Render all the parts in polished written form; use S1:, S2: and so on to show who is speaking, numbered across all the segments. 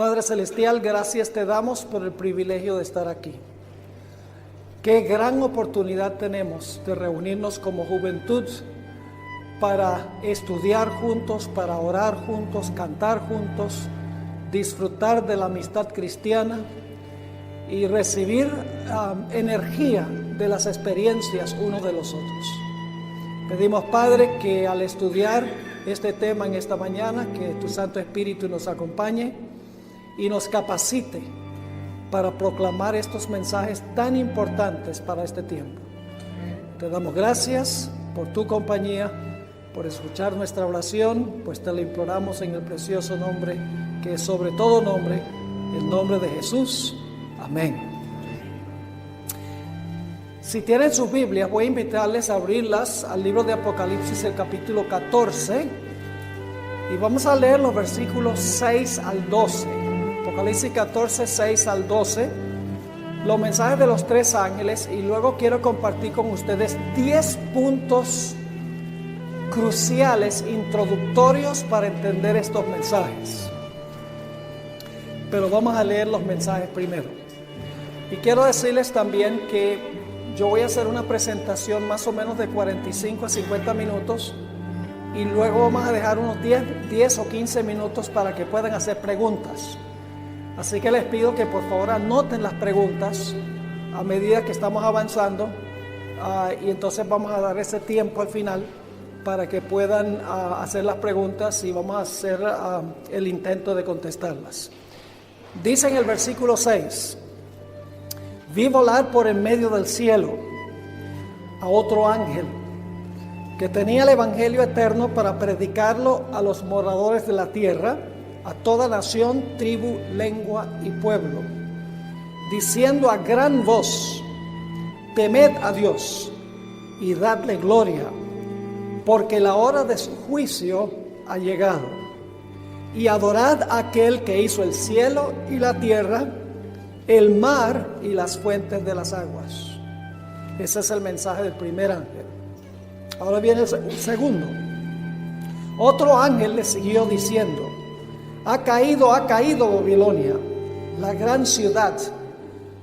S1: Padre Celestial, gracias te damos por el privilegio de estar aquí. Qué gran oportunidad tenemos de reunirnos como juventud para estudiar juntos, para orar juntos, cantar juntos, disfrutar de la amistad cristiana y recibir energía de las experiencias unos de los otros. Pedimos, Padre, que al estudiar este tema en esta mañana, que tu Santo Espíritu nos acompañe y nos capacite para proclamar estos mensajes tan importantes para este tiempo. Te damos gracias por tu compañía, por escuchar nuestra oración, pues te la imploramos en el precioso nombre, que es sobre todo nombre, el nombre de Jesús. Amén. Si tienen sus Biblias, voy a invitarles a abrirlas al libro de Apocalipsis, el capítulo 14, y vamos a leer los versículos 6 al 12. Apocalipsis 14, 6 al 12, los mensajes de los tres ángeles, y luego quiero compartir con ustedes 10 puntos cruciales, introductorios para entender estos mensajes. Pero vamos a leer los mensajes primero. Y quiero decirles también que yo voy a hacer una presentación más o menos de 45 a 50 minutos, y luego vamos a dejar unos 10 o 15 minutos para que puedan hacer preguntas. Así que les pido que por favor anoten las preguntas a medida que estamos avanzando, y entonces vamos a dar ese tiempo al final para que puedan hacer las preguntas, y vamos a hacer el intento de contestarlas. Dice en el versículo 6: vi volar por en medio del cielo a otro ángel que tenía el evangelio eterno para predicarlo a los moradores de la tierra, a toda nación, tribu, lengua y pueblo, diciendo a gran voz: temed a Dios y dadle gloria, porque la hora de su juicio ha llegado, y adorad a aquel que hizo el cielo y la tierra, el mar y las fuentes de las aguas. Ese es el mensaje del primer ángel. Ahora viene el segundo. Otro ángel le siguió diciendo: ha caído Babilonia, la gran ciudad,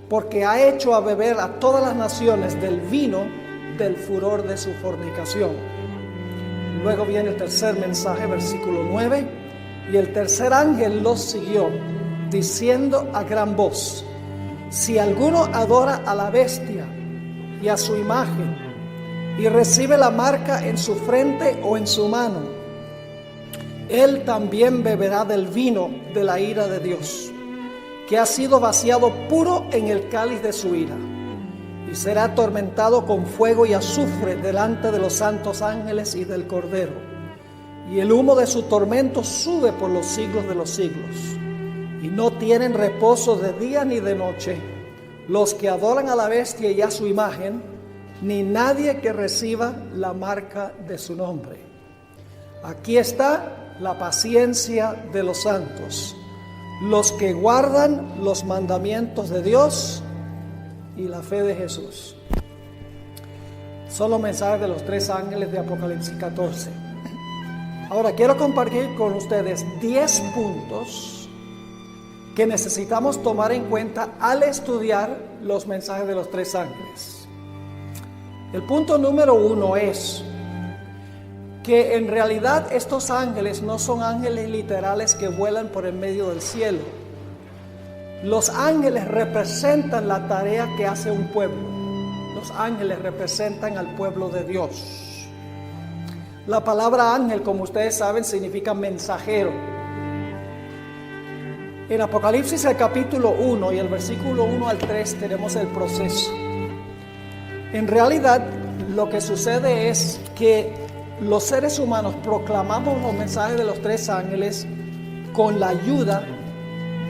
S1: porque ha hecho a beber a todas las naciones del vino del furor de su fornicación. Luego viene el tercer mensaje, versículo 9, y el tercer ángel los siguió, diciendo a gran voz: si alguno adora a la bestia y a su imagen, y recibe la marca en su frente o en su mano, él también beberá del vino de la ira de Dios, que ha sido vaciado puro en el cáliz de su ira, y será atormentado con fuego y azufre delante de los santos ángeles y del Cordero, y el humo de su tormento sube por los siglos de los siglos. Y no tienen reposo de día ni de noche los que adoran a la bestia y a su imagen, ni nadie que reciba la marca de su nombre. Aquí está la paciencia de los santos, los que guardan los mandamientos de Dios y la fe de Jesús. Son los mensajes de los tres ángeles de Apocalipsis 14. Ahora quiero compartir con ustedes 10 puntos que necesitamos tomar en cuenta al estudiar los mensajes de los tres ángeles. El punto número 1 es que en realidad estos ángeles no son ángeles literales que vuelan por el medio del cielo. Los ángeles representan la tarea que hace un pueblo. Los ángeles representan al pueblo de Dios. La palabra ángel, como ustedes saben, significa mensajero. En Apocalipsis, el capítulo 1 y el versículo 1 al 3 tenemos el proceso. En realidad, lo que sucede es que los seres humanos proclamamos los mensajes de los tres ángeles con la ayuda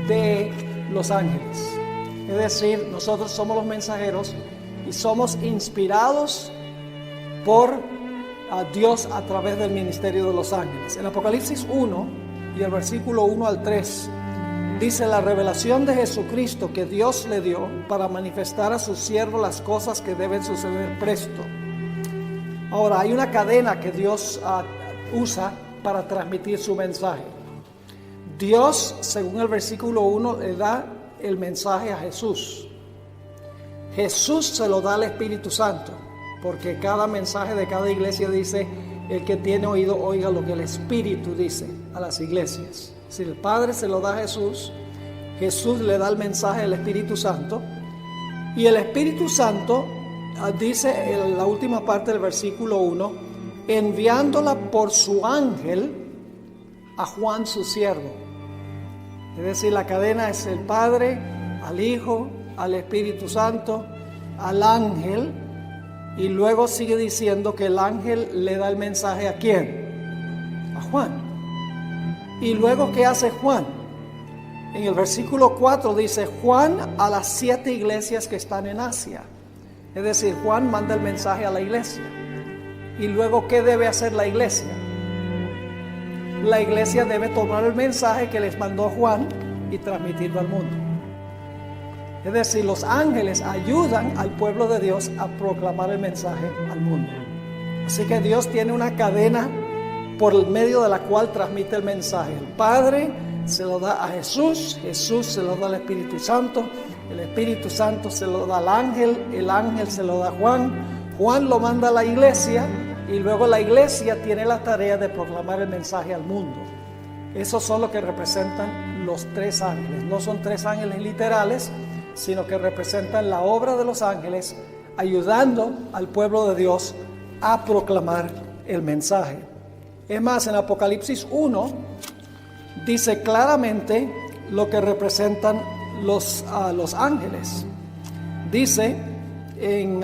S1: de los ángeles. Es decir, nosotros somos los mensajeros y somos inspirados por Dios a través del ministerio de los ángeles. En Apocalipsis 1 y el versículo 1 al 3 dice: la revelación de Jesucristo que Dios le dio para manifestar a sus siervos las cosas que deben suceder presto. Ahora, hay una cadena que Dios usa para transmitir su mensaje. Dios, según el versículo 1, le da el mensaje a Jesús. Jesús se lo da al Espíritu Santo, porque cada mensaje de cada iglesia dice: el que tiene oído, oiga lo que el Espíritu dice a las iglesias. Si el Padre se lo da a Jesús, Jesús le da el mensaje al Espíritu Santo, y el Espíritu Santo dice en la última parte del versículo 1, enviándola por su ángel a Juan su siervo. Es decir, la cadena es el Padre, al Hijo, al Espíritu Santo, al ángel, y luego sigue diciendo que el ángel le da el mensaje ¿a quién? A Juan. Y luego, ¿qué hace Juan? En el versículo 4 dice: Juan a las 7 iglesias que están en Asia. Es decir, Juan manda el mensaje a la iglesia. Y luego, ¿qué debe hacer la iglesia? La iglesia debe tomar el mensaje que les mandó Juan y transmitirlo al mundo. Es decir, los ángeles ayudan al pueblo de Dios a proclamar el mensaje al mundo. Así que Dios tiene una cadena por el medio de la cual transmite el mensaje. El Padre se lo da a Jesús, Jesús se lo da al Espíritu Santo, el Espíritu Santo se lo da al ángel, el ángel se lo da a Juan, Juan lo manda a la iglesia, y luego la iglesia tiene la tarea de proclamar el mensaje al mundo. Esos son lo que representan los 3 ángeles. No son 3 ángeles literales, sino que representan la obra de los ángeles ayudando al pueblo de Dios a proclamar el mensaje. Es más, en Apocalipsis 1 dice claramente lo que representan los ángeles. Dice en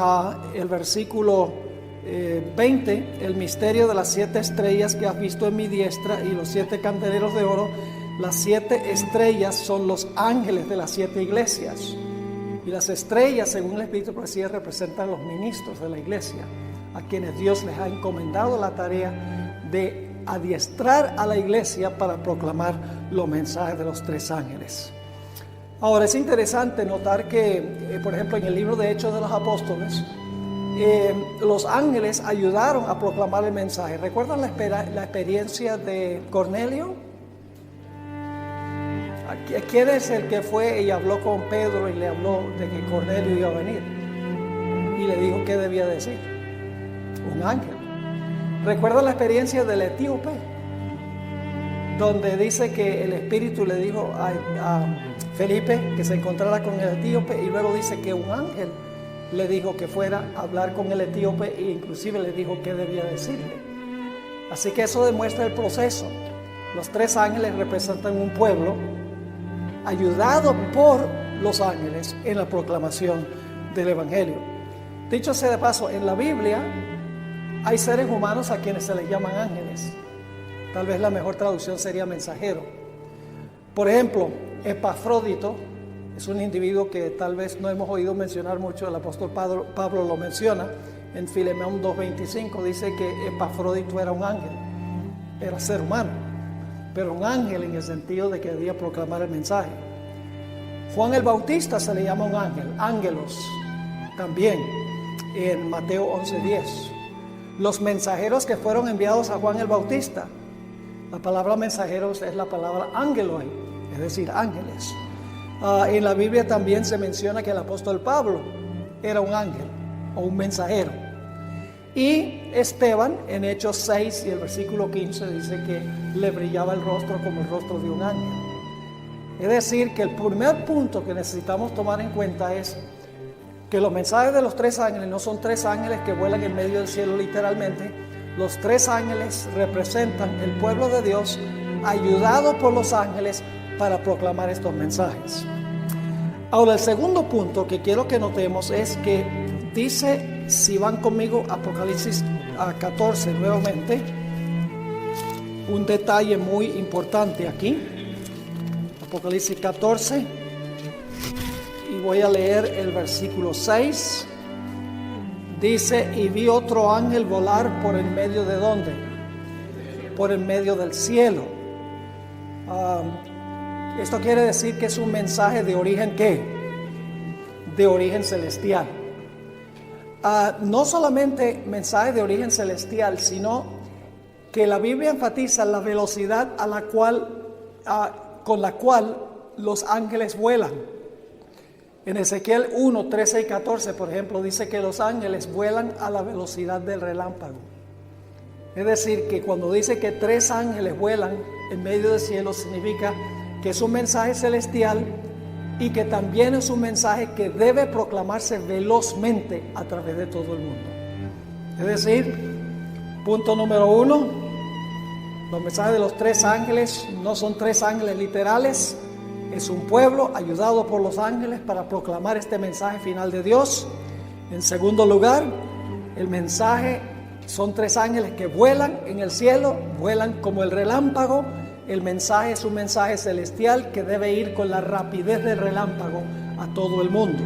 S1: el versículo 20, el misterio de las 7 estrellas que has visto en mi diestra y los 7 candeleros de oro. Las 7 estrellas son los ángeles de las 7 iglesias, y las estrellas, según el Espíritu de Profecía, representan los ministros de la iglesia, a quienes Dios les ha encomendado la tarea de adiestrar a la iglesia para proclamar los mensajes de los 3 ángeles. Ahora, es interesante notar que, por ejemplo, en el libro de Hechos de los Apóstoles, los ángeles ayudaron a proclamar el mensaje. ¿Recuerdan la experiencia de Cornelio? ¿Quién es el que fue y habló con Pedro y le habló de que Cornelio iba a venir? Y le dijo qué debía decir. Un ángel. ¿Recuerdan la experiencia del etíope? Donde dice que el Espíritu le dijo a Felipe que se encontrara con el etíope, y luego dice que un ángel le dijo que fuera a hablar con el etíope, e inclusive le dijo qué debía decirle. Así que eso demuestra el proceso. Los 3 ángeles representan un pueblo ayudado por los ángeles en la proclamación del Evangelio. Dicho sea de paso, en la Biblia hay seres humanos a quienes se les llaman ángeles. Tal vez la mejor traducción sería mensajero. Por ejemplo, Epafrodito es un individuo que tal vez no hemos oído mencionar mucho. El apóstol Pablo lo menciona en Filemón 2:25. Dice que Epafrodito era un ángel, era ser humano, pero un ángel en el sentido de que debía proclamar el mensaje. Juan el Bautista se le llama un ángel, ángelos, también en Mateo 11:10. Los mensajeros que fueron enviados a Juan el Bautista, la palabra mensajeros es la palabra angeloi, es decir, ángeles. En la Biblia también se menciona que el apóstol Pablo era un ángel o un mensajero. Y Esteban, en Hechos 6 y el versículo 15, dice que le brillaba el rostro como el rostro de un ángel. Es decir, que el primer punto que necesitamos tomar en cuenta es que los mensajes de los 3 ángeles no son 3 ángeles que vuelan en medio del cielo literalmente. Los 3 ángeles representan el pueblo de Dios ayudado por los ángeles para proclamar estos mensajes. Ahora, el segundo punto que quiero que notemos es que dice, si van conmigo, Apocalipsis 14 nuevamente, un detalle muy importante aquí. Apocalipsis 14, y voy a leer el versículo 6. Dice, y vi otro ángel volar por el medio de ¿dónde? Por el medio del cielo. Esto quiere decir que es un mensaje de origen ¿qué? De origen celestial. No solamente mensaje de origen celestial, sino que la Biblia enfatiza la velocidad a la cual con la cual los ángeles vuelan. En Ezequiel 1, 13 y 14, por ejemplo, dice que los ángeles vuelan a la velocidad del relámpago. Es decir, que cuando dice que 3 ángeles vuelan en medio del cielo, significa que es un mensaje celestial y que también es un mensaje que debe proclamarse velozmente a través de todo el mundo. Es decir, punto número 1, los mensajes de los 3 ángeles no son 3 ángeles literales, es un pueblo ayudado por los ángeles para proclamar este mensaje final de Dios. En segundo lugar, el mensaje son 3 ángeles que vuelan en el cielo, vuelan como el relámpago. El mensaje es un mensaje celestial que debe ir con la rapidez del relámpago a todo el mundo.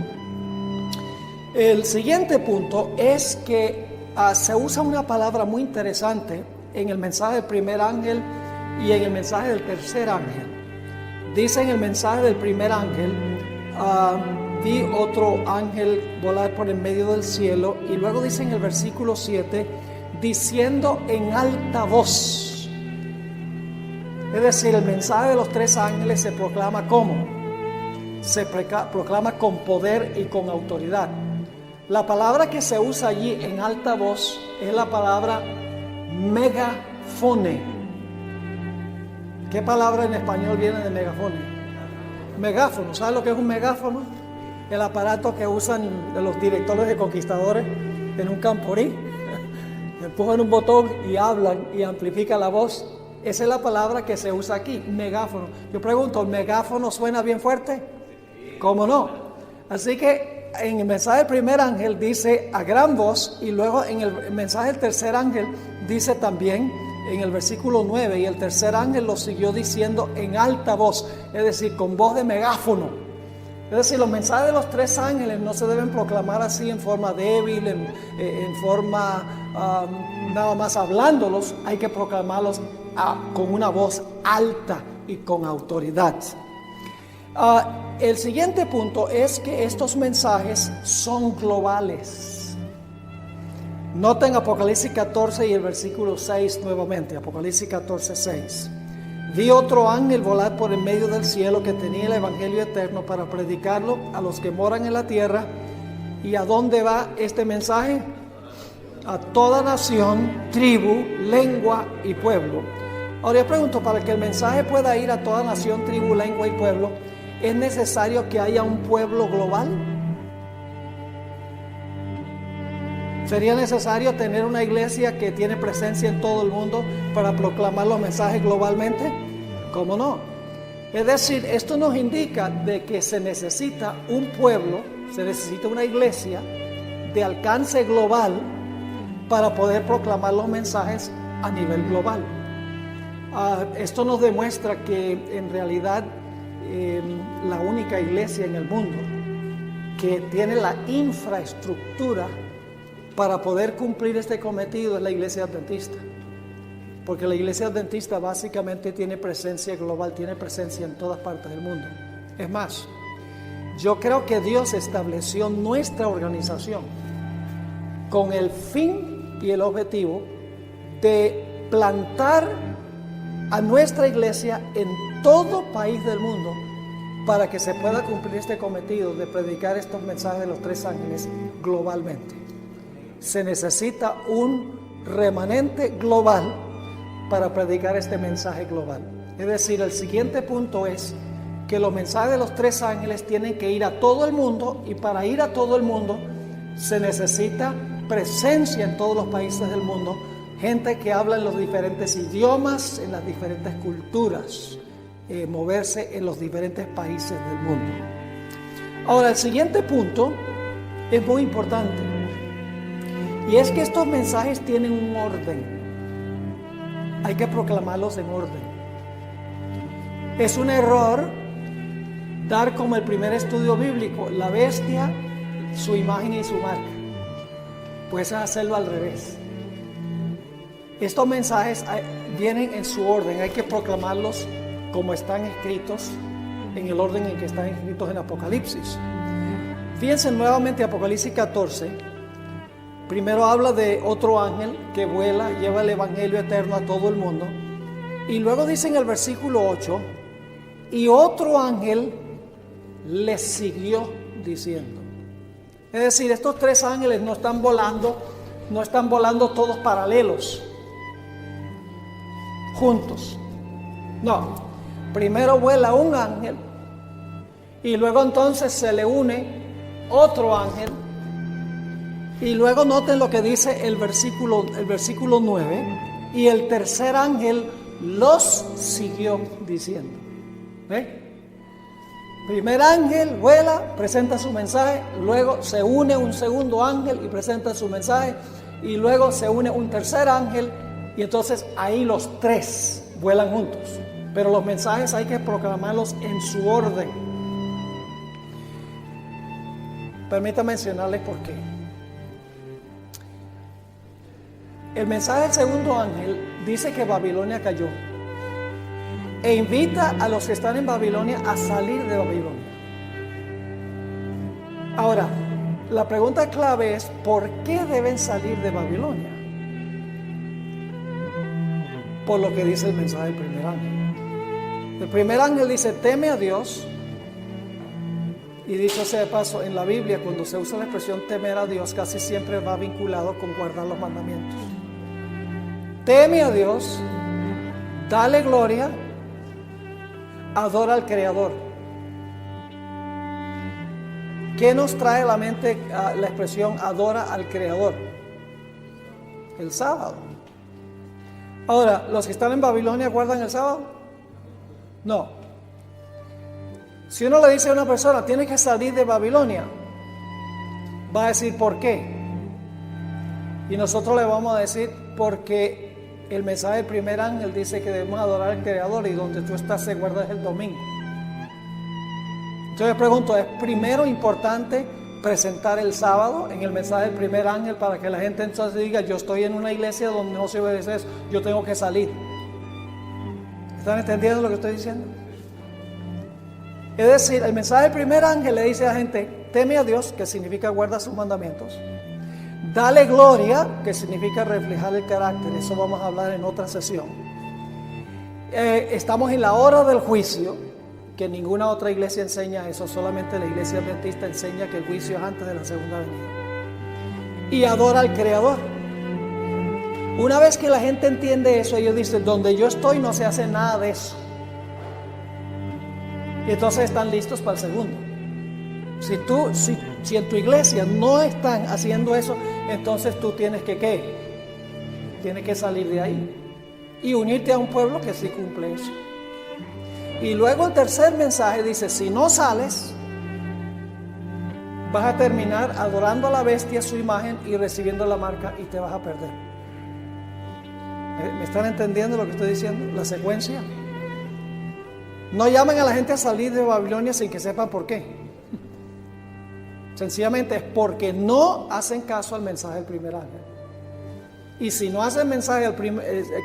S1: El siguiente punto es que se usa una palabra muy interesante en el mensaje del primer ángel y en el mensaje del tercer ángel. Dice en el mensaje del primer ángel, vi otro ángel volar por en medio del cielo, y luego dice en el versículo 7, diciendo en alta voz. Es decir, el mensaje de los 3 ángeles se proclama ¿cómo? Se proclama con poder y con autoridad. La palabra que se usa allí en alta voz es la palabra megafone. ¿Qué palabra en español viene de megafone? Megáfono. ¿Sabes lo que es un megáfono? El aparato que usan los directores de conquistadores en un camporí. Empujan un botón y hablan y amplifica la voz. Esa es la palabra que se usa aquí, megáfono. Yo pregunto, ¿el megáfono suena bien fuerte? ¿Cómo no? Así que en el mensaje del primer ángel dice a gran voz, y luego en el mensaje del tercer ángel dice también en el versículo 9, y el tercer ángel lo siguió diciendo en alta voz, es decir, con voz de megáfono. Es decir, los mensajes de los 3 ángeles no se deben proclamar así en forma débil, en forma nada más hablándolos. Hay que proclamarlos con una voz alta y con autoridad. El siguiente punto es que estos mensajes son globales. Noten Apocalipsis 14 y el versículo 6 nuevamente, Apocalipsis 14, 6. Vi otro ángel volar por en medio del cielo que tenía el evangelio eterno para predicarlo a los que moran en la tierra. ¿Y a dónde va este mensaje? A toda nación, tribu, lengua y pueblo. Ahora yo pregunto, para que el mensaje pueda ir a toda nación, tribu, lengua y pueblo, ¿es necesario que haya un pueblo global? ¿Sería necesario tener una iglesia que tiene presencia en todo el mundo para proclamar los mensajes globalmente? ¿Cómo no? Es decir, esto nos indica de que se necesita un pueblo, se necesita una iglesia de alcance global para poder proclamar los mensajes a nivel global. Esto nos demuestra que en realidad la única iglesia en el mundo que tiene la infraestructura para poder cumplir este cometido es la iglesia adventista, porque la iglesia adventista básicamente tiene presencia global, tiene presencia en todas partes del mundo. Es más, yo creo que Dios estableció nuestra organización con el fin y el objetivo de plantar a nuestra iglesia en todo país del mundo para que se pueda cumplir este cometido de predicar estos mensajes de los 3 ángeles globalmente. Se necesita un remanente global para predicar este mensaje global. Es decir, el siguiente punto es que los mensajes de los 3 ángeles tienen que ir a todo el mundo, y para ir a todo el mundo se necesita presencia en todos los países del mundo, gente que habla en los diferentes idiomas, en las diferentes culturas, moverse en los diferentes países del mundo. Ahora, el siguiente punto es muy importante, y es que estos mensajes tienen un orden. Hay que proclamarlos en orden. Es un error dar como el primer estudio bíblico la bestia, su imagen y su marca. Puedes hacerlo al revés. Estos mensajes vienen en su orden. Hay que proclamarlos como están escritos, en el orden en que están escritos en Apocalipsis. Fíjense nuevamente Apocalipsis 14. Primero habla de otro ángel que vuela, lleva el evangelio eterno a todo el mundo. Y luego dice en el versículo 8 y otro ángel les siguió diciendo. Es decir, estos tres ángeles no están volando todos paralelos, juntos. No, primero vuela un ángel y luego entonces se le une otro ángel. Y luego noten lo que dice el versículo 9. Y el tercer ángel los siguió diciendo. ¿Ve? Primer ángel vuela, presenta su mensaje, luego se une un segundo ángel y presenta su mensaje, y luego se une un tercer ángel, y entonces ahí los tres vuelan juntos. Pero los mensajes hay que proclamarlos en su orden. Permítanme mencionarles por qué. El mensaje del segundo ángel dice que Babilonia cayó e invita a los que están en Babilonia a salir de Babilonia. Ahora, la pregunta clave es: ¿por qué deben salir de Babilonia? Por lo que dice el mensaje del primer ángel. El primer ángel dice: teme a Dios. Y dicho sea de paso, en la Biblia, cuando se usa la expresión temer a Dios, casi siempre va vinculado con guardar los mandamientos. Teme a Dios, dale gloria, adora al Creador. ¿Qué nos trae a la mente la expresión adora al Creador? El sábado. Ahora, ¿los que están en Babilonia guardan el sábado? No. Si uno le dice a una persona, tiene que salir de Babilonia, va a decir, ¿por qué? Y nosotros le vamos a decir, porque el mensaje del primer ángel dice que debemos adorar al Creador, y donde tú estás se guarda el domingo. Entonces pregunto, ¿es primero importante presentar el sábado en el mensaje del primer ángel para que la gente entonces diga, yo estoy en una iglesia donde no se obedece eso, yo tengo que salir? ¿Están entendiendo lo que estoy diciendo? Es decir, el mensaje del primer ángel le dice a la gente, teme a Dios, que significa guarda sus mandamientos. Dale gloria, que significa reflejar el carácter. Eso vamos a hablar en otra sesión. Estamos en la hora del juicio, que ninguna otra iglesia enseña eso. Solamente la iglesia adventista enseña que el juicio es antes de la segunda venida. Y adora al Creador. Una vez que la gente entiende eso, ellos dicen, donde yo estoy no se hace nada de eso. Y entonces están listos para el segundo. Si en tu iglesia no están haciendo eso, entonces tú tienes que ¿qué? Tienes que salir de ahí y unirte a un pueblo que sí cumple eso. Y luego el tercer mensaje dice, si no sales, vas a terminar adorando a la bestia, su imagen, y recibiendo la marca, y te vas a perder. ¿Me están entendiendo lo que estoy diciendo? La secuencia. No llamen a la gente a salir de Babilonia sin que sepan por qué. Sencillamente es porque no hacen caso al mensaje del primer ángel. Y si no hacen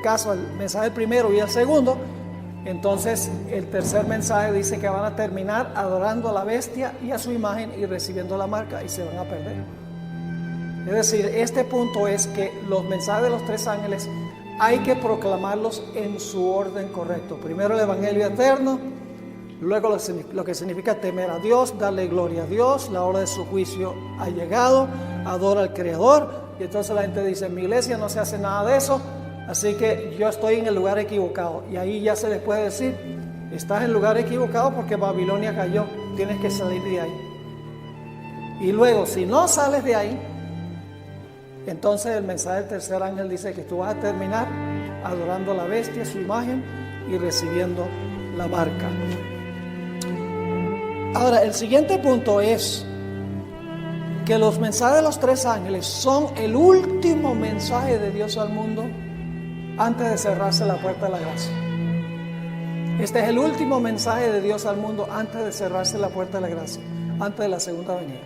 S1: caso al mensaje del primero y el segundo, entonces el tercer mensaje dice que van a terminar adorando a la bestia y a su imagen y recibiendo la marca, y se van a perder. Es decir, este punto es que los mensajes de los tres ángeles hay que proclamarlos en su orden correcto. Primero el evangelio eterno, luego lo que significa temer a Dios, darle gloria a Dios, la hora de su juicio ha llegado, adora al Creador. Y entonces la gente dice, en mi iglesia no se hace nada de eso, así que yo estoy en el lugar equivocado. Y ahí ya se les puede decir, estás en el lugar equivocado porque Babilonia cayó, tienes que salir de ahí. Y luego, si no sales de ahí, entonces el mensaje del tercer ángel dice que tú vas a terminar adorando a la bestia, su imagen, y recibiendo la marca. Ahora, el siguiente punto es que los mensajes de los tres ángeles son el último mensaje de Dios al mundo antes de cerrarse la puerta de la gracia. Este es el último mensaje de Dios al mundo antes de cerrarse la puerta de la gracia, antes de la segunda venida.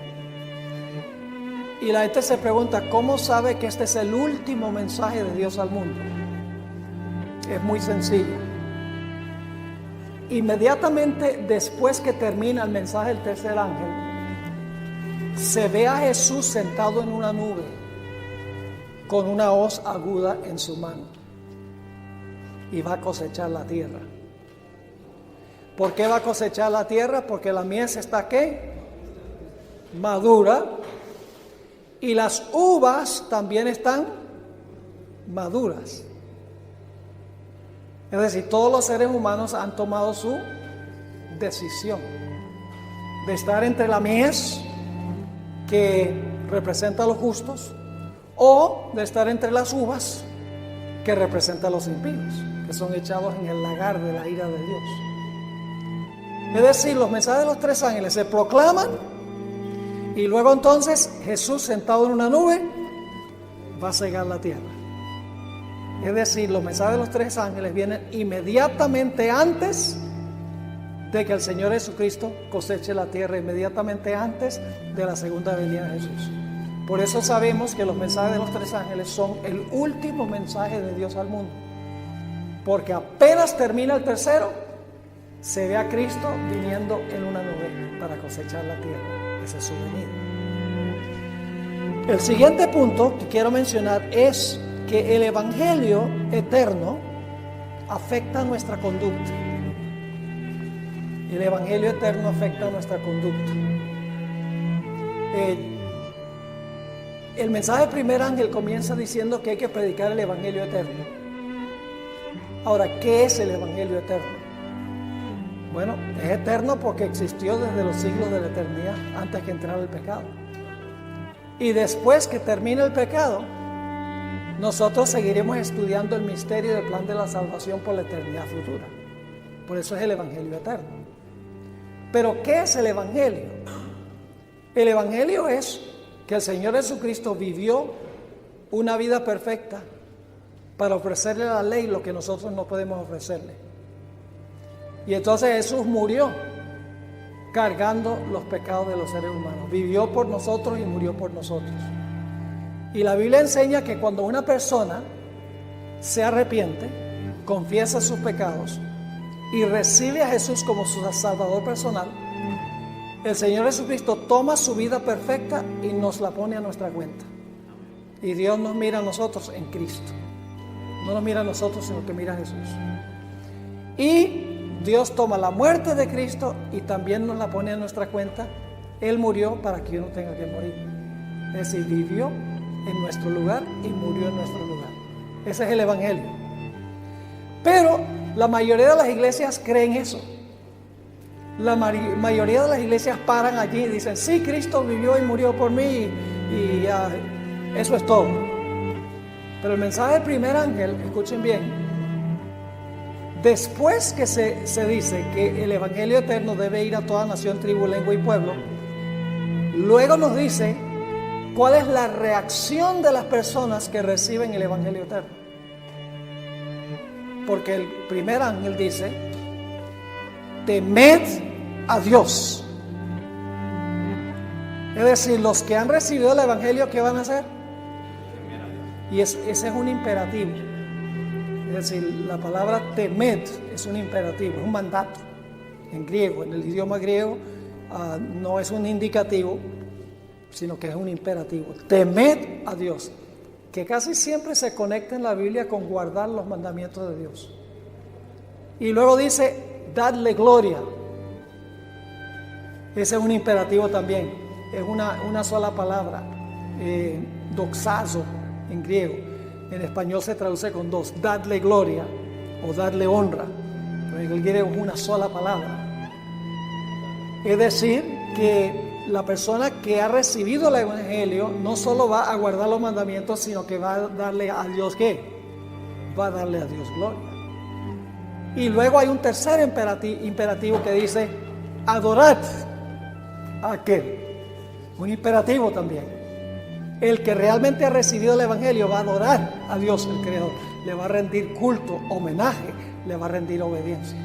S1: Y la gente se pregunta, ¿cómo sabe que este es el último mensaje de Dios al mundo? Es muy sencillo. Inmediatamente después que termina el mensaje del tercer ángel, se ve a Jesús sentado en una nube con una hoz aguda en su mano, y va a cosechar la tierra. ¿Por qué va a cosechar la tierra? Porque la mies está ¿qué? Madura. Y las uvas también están maduras. Es decir, todos los seres humanos han tomado su decisión de estar entre la mies, que representa a los justos, o de estar entre las uvas, que representa a los impíos, que son echados en el lagar de la ira de Dios. Es decir, los mensajes de los tres ángeles se proclaman, y luego entonces Jesús, sentado en una nube, va a cegar la tierra. Es decir, los mensajes de los tres ángeles vienen inmediatamente antes de que el Señor Jesucristo coseche la tierra, inmediatamente antes de la segunda venida de Jesús. Por eso sabemos que los mensajes de los tres ángeles son el último mensaje de Dios al mundo, porque apenas termina el tercero, se ve a Cristo viniendo en una nube para cosechar la tierra. Esa es su venida. El siguiente punto que quiero mencionar es que el Evangelio eterno afecta nuestra conducta. El Evangelio eterno afecta nuestra conducta. El mensaje del primer ángel comienza diciendo que hay que predicar el Evangelio eterno. Ahora, ¿qué es el Evangelio eterno? Bueno, es eterno porque existió desde los siglos de la eternidad, antes que entrara el pecado. Y después que termine el pecado, nosotros seguiremos estudiando el misterio del plan de la salvación por la eternidad futura. Por eso es el Evangelio eterno. Pero ¿qué es el Evangelio? El Evangelio es que el Señor Jesucristo vivió una vida perfecta para ofrecerle a la ley lo que nosotros no podemos ofrecerle. Y entonces Jesús murió cargando los pecados de los seres humanos. Vivió por nosotros y murió por nosotros. Y la Biblia enseña que cuando una persona se arrepiente, confiesa sus pecados y recibe a Jesús como su Salvador personal, el Señor Jesucristo toma su vida perfecta y nos la pone a nuestra cuenta. Y Dios nos mira a nosotros en Cristo. No nos mira a nosotros, sino que mira a Jesús. Y Dios toma la muerte de Cristo y también nos la pone a nuestra cuenta. Él murió para que yo no tenga que morir. Es decir, vivió en nuestro lugar y murió en nuestro lugar. Ese es el Evangelio. Pero la mayoría de las iglesias creen eso. La mayoría de las iglesias paran allí y dicen, sí, Cristo vivió y murió por mí y ya, eso es todo. Pero el mensaje del primer ángel, escuchen bien, después que se dice que el Evangelio eterno debe ir a toda nación, tribu, lengua y pueblo, luego nos dice cuál es la reacción de las personas que reciben el Evangelio eterno. Porque el primer ángel dice, temed a Dios. Es decir, los que han recibido el Evangelio, ¿qué van a hacer? Y ese es un imperativo. Es decir, la palabra temed es un imperativo, es un mandato. En griego, en el idioma griego, no es un indicativo, sino que es un imperativo. Temed a Dios, que casi siempre se conecta en la Biblia con guardar los mandamientos de Dios. Y luego dice, dadle gloria. Ese es un imperativo también, es una sola palabra, doxazo en griego. En español se traduce con dos, dadle gloria o darle honra, pero en el griego es una sola palabra. Es decir, que la persona que ha recibido el Evangelio no solo va a guardar los mandamientos, sino que va a darle a Dios ¿qué? Va a darle a Dios gloria. Y luego hay un tercer imperativo que dice, adorad a aquel. Un imperativo también. El que realmente ha recibido el Evangelio va a adorar a Dios, el Creador. Le va a rendir culto, homenaje, le va a rendir obediencia.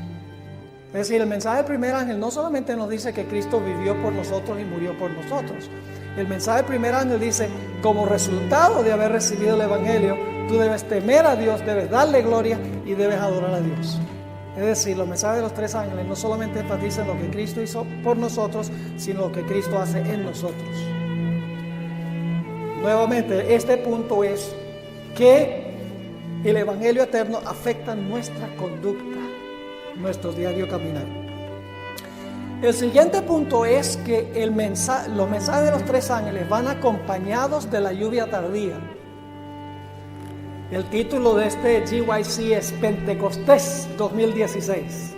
S1: Es decir, el mensaje del primer ángel no solamente nos dice que Cristo vivió por nosotros y murió por nosotros. El mensaje del primer ángel dice, como resultado de haber recibido el Evangelio, tú debes temer a Dios, debes darle gloria y debes adorar a Dios. Es decir, los mensajes de los tres ángeles no solamente enfatizan lo que Cristo hizo por nosotros, sino lo que Cristo hace en nosotros. Nuevamente, este punto es que el Evangelio eterno afecta nuestra conducta, nuestro diario caminar. El siguiente punto es que los mensajes de los tres ángeles van acompañados de la lluvia tardía. El título de este GYC es Pentecostés 2016,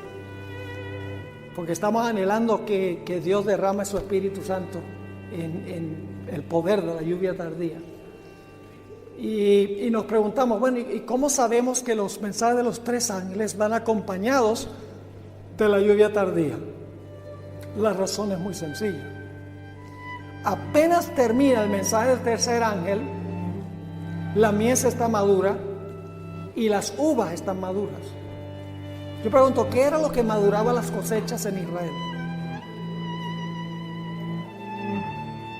S1: porque estamos anhelando que Dios derrame su Espíritu Santo en el poder de la lluvia tardía. Y nos preguntamos, bueno, ¿y cómo sabemos que los mensajes de los tres ángeles van acompañados de la lluvia tardía? La razón es muy sencilla. Apenas termina el mensaje del tercer ángel, la mies está madura y las uvas están maduras. Yo pregunto, ¿qué era lo que maduraba las cosechas en Israel?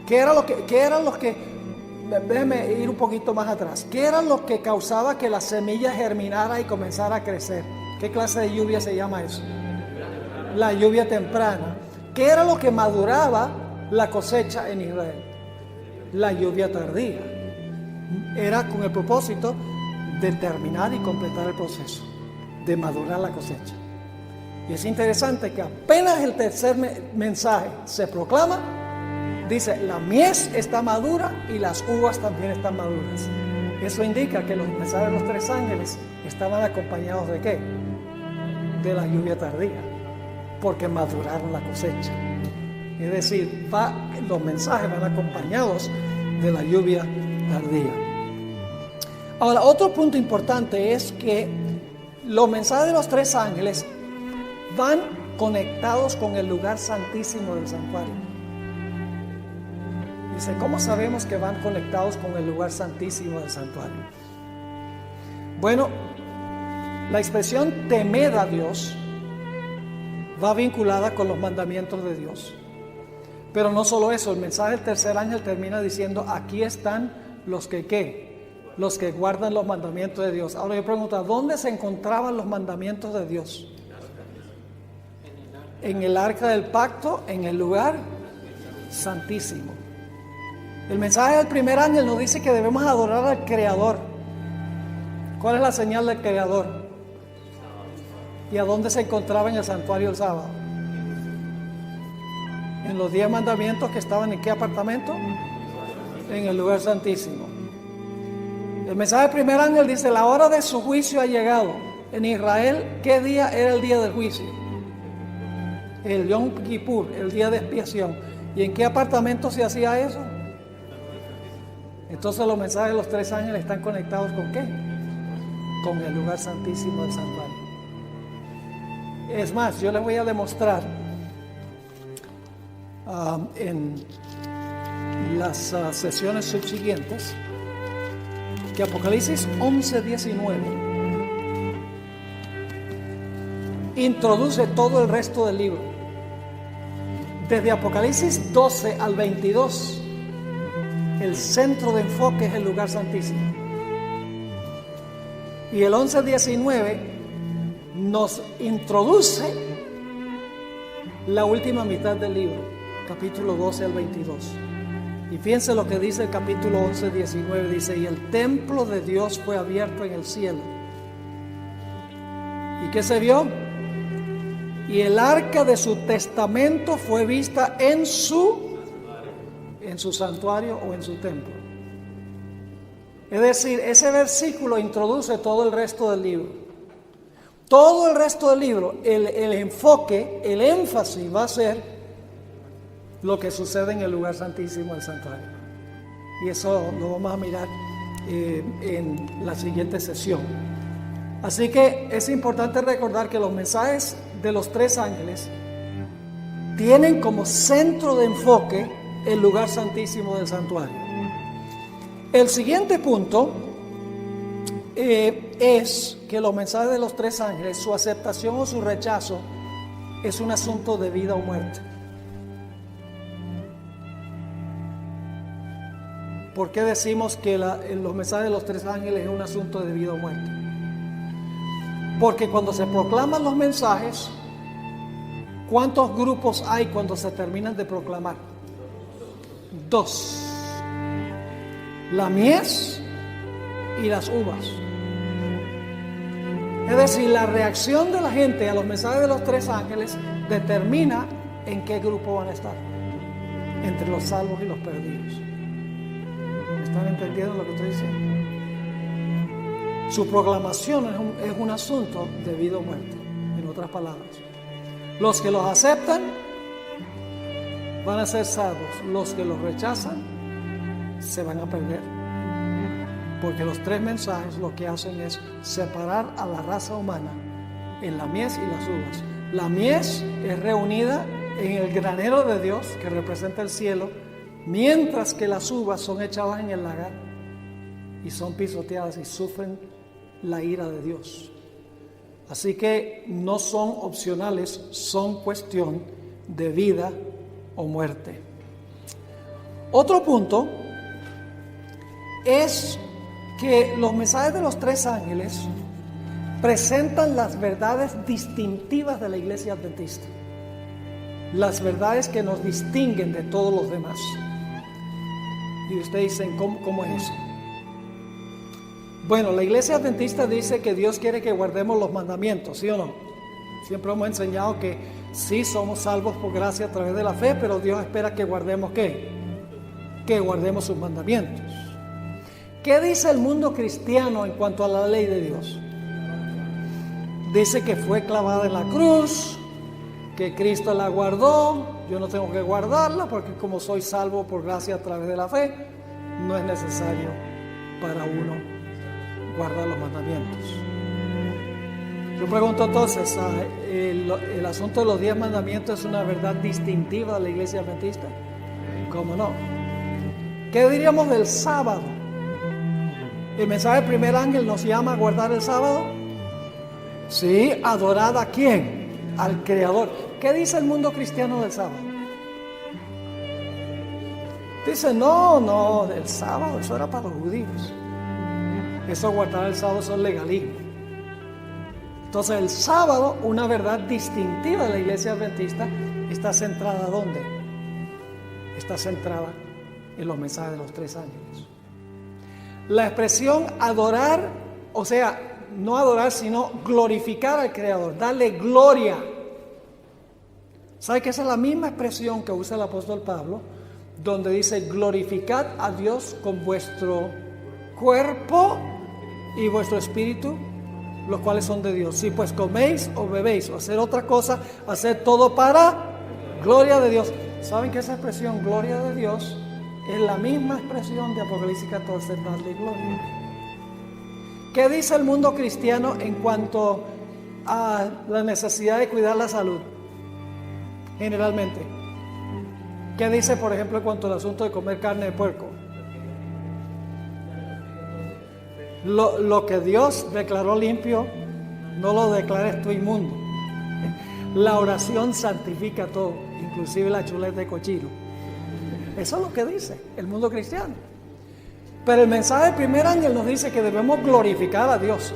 S1: ¿Qué era lo que déjeme ir un poquito más atrás? ¿Qué era lo que causaba que la semilla germinara y comenzara a crecer? ¿Qué clase de lluvia se llama eso? La lluvia temprana. ¿Qué era lo que maduraba la cosecha en Israel? La lluvia tardía. Era con el propósito de terminar y completar el proceso, de madurar la cosecha. Y es interesante que apenas el tercer mensaje se proclama, dice, la mies está madura y las uvas también están maduras. Eso indica que los mensajes de los tres ángeles estaban acompañados ¿de qué? De la lluvia tardía, porque maduraron la cosecha. Es decir, los mensajes van acompañados de la lluvia tardía. Ahora, otro punto importante es que los mensajes de los tres ángeles van conectados con el lugar santísimo del santuario. Dice, ¿cómo sabemos que van conectados con el lugar santísimo del santuario? Bueno, la expresión temed a Dios va vinculada con los mandamientos de Dios. Pero no solo eso, el mensaje del tercer ángel termina diciendo, aquí están los que ¿qué? Los que guardan los mandamientos de Dios. Ahora yo pregunto, ¿dónde se encontraban los mandamientos de Dios? En el arca del pacto, en el lugar santísimo. El mensaje del primer ángel nos dice que debemos adorar al Creador. ¿Cuál es la señal del Creador? ¿Y a dónde se encontraba en el santuario el sábado? En los 10 mandamientos que estaban en ¿qué apartamento? En el lugar santísimo. El mensaje del primer ángel dice, la hora de su juicio ha llegado. En Israel, ¿qué día era el día del juicio? El Yom Kippur, el día de expiación. ¿Y en qué apartamento se hacía eso? Entonces los mensajes de los tres ángeles están conectados ¿con qué? Con el lugar santísimo del santuario. Es más, yo les voy a demostrar en las sesiones subsiguientes que Apocalipsis 11:19 introduce todo el resto del libro. Desde Apocalipsis 12 al 22, el centro de enfoque es el lugar santísimo. Y el 11:19 nos introduce la última mitad del libro, capítulo 12 al 22. Y fíjense lo que dice el capítulo 11:19, dice, y el templo de Dios fue abierto en el cielo. ¿Y qué se vio? Y el arca de su testamento fue vista en su santuario o en su templo. Es decir, ese versículo introduce todo el resto del libro. Todo el resto del libro, el enfoque, el énfasis va a ser lo que sucede en el lugar santísimo del santuario. Y eso lo vamos a mirar en la siguiente sesión. Así que es importante recordar que los mensajes de los tres ángeles tienen como centro de enfoque el lugar santísimo del santuario. El siguiente punto es que los mensajes de los tres ángeles, su aceptación o su rechazo, es un asunto de vida o muerte. ¿Por qué decimos que los mensajes de los tres ángeles es un asunto de vida o muerte? Porque cuando se proclaman los mensajes, ¿cuántos grupos hay cuando se terminan de proclamar? 2. La mies y las uvas. Es decir, la reacción de la gente a los mensajes de los tres ángeles determina ¿en qué grupo van a estar? Entre los salvos y los perdidos. ¿Están entendiendo lo que estoy diciendo? Su proclamación es un asunto de vida o muerte, en otras palabras. Los que los aceptan van a ser salvos. Los que los rechazan se van a perder. Porque los tres mensajes lo que hacen es separar a la raza humana en la mies y las uvas. La mies es reunida en el granero de Dios, que representa el cielo, mientras que las uvas son echadas en el lagar y son pisoteadas y sufren la ira de Dios. Así que no son opcionales, son cuestión de vida o muerte. Otro punto es que los mensajes de los tres ángeles presentan las verdades distintivas de la iglesia adventista, las verdades que nos distinguen de todos los demás. Y ustedes dicen, ¿cómo es eso? Bueno, la iglesia adventista dice que Dios quiere que guardemos los mandamientos, ¿sí o no? Siempre hemos enseñado que sí somos salvos por gracia a través de la fe, pero Dios espera que guardemos ¿qué? Que guardemos sus mandamientos. ¿Qué dice el mundo cristiano en cuanto a la ley de Dios? Dice que fue clavada en la cruz, que Cristo la guardó, yo no tengo que guardarla porque como soy salvo por gracia a través de la fe, no es necesario para uno guardar los mandamientos. Yo pregunto entonces, ¿el asunto de los 10 mandamientos es una verdad distintiva de la iglesia adventista? ¿Cómo no? ¿Qué diríamos del sábado? ¿El mensaje del primer ángel nos llama a guardar el sábado? Sí, ¿adorar a quién? Al Creador. ¿Qué dice el mundo cristiano del sábado? Dice, no, el sábado, eso era para los judíos. Eso, guardar el sábado, eso es legalismo. Entonces el sábado, una verdad distintiva de la iglesia adventista, está centrada ¿dónde? Está centrada en los mensajes de los tres ángeles. La expresión adorar, o sea, no adorar, sino glorificar al Creador, darle gloria. ¿Sabe que esa es la misma expresión que usa el apóstol Pablo, donde dice glorificad a Dios con vuestro cuerpo y vuestro espíritu, los cuales son de Dios? Si pues coméis o bebéis o hacer otra cosa, hacer todo para gloria de Dios. ¿Saben que esa expresión gloria de Dios es la misma expresión de Apocalipsis 14, darle gloria? ¿Qué dice el mundo cristiano en cuanto a la necesidad de cuidar la salud? Generalmente, ¿qué dice, por ejemplo, en cuanto al asunto de comer carne de puerco? Lo que Dios declaró limpio, no lo declares tú inmundo. La oración santifica todo, inclusive la chuleta de cochino. Eso es lo que dice el mundo cristiano. Pero el mensaje del primer ángel nos dice que debemos glorificar a Dios,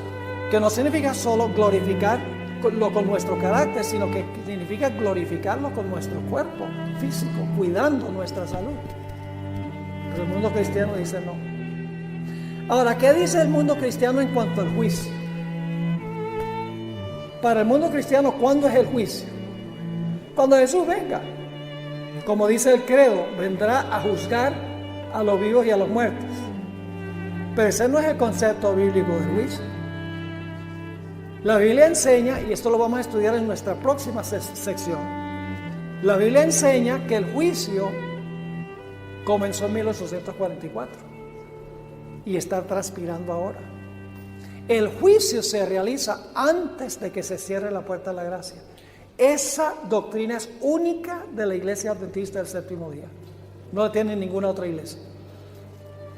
S1: que no significa solo glorificarlo con nuestro carácter, sino que significa glorificarlo con nuestro cuerpo físico, cuidando nuestra salud. Pero el mundo cristiano dice no. Ahora, ¿qué dice el mundo cristiano en cuanto al juicio? Para el mundo cristiano, ¿cuándo es el juicio? Cuando Jesús venga. Como dice el credo, vendrá a juzgar a los vivos y a los muertos. Pero ese no es el concepto bíblico del juicio. La Biblia enseña, y esto lo vamos a estudiar en nuestra próxima sección, la Biblia enseña que el juicio comenzó en 1844 y está transpirando ahora. El juicio se realiza antes de que se cierre la puerta de la gracia. Esa doctrina es única de la iglesia adventista del séptimo día. No la tiene ninguna otra iglesia.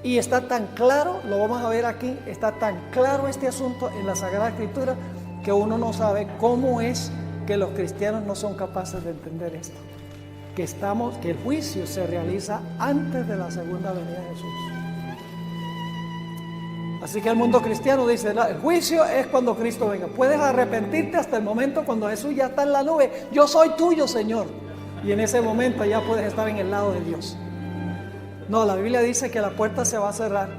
S1: Y está tan claro, lo vamos a ver aquí, está tan claro este asunto en la Sagrada Escritura que uno no sabe cómo es que los cristianos no son capaces de entender esto. Que el juicio se realiza antes de la segunda venida de Jesús. Así que el mundo cristiano dice, el juicio es cuando Cristo venga. Puedes arrepentirte hasta el momento cuando Jesús ya está en la nube. Yo soy tuyo, Señor. Y en ese momento ya puedes estar en el lado de Dios. No, la Biblia dice que la puerta se va a cerrar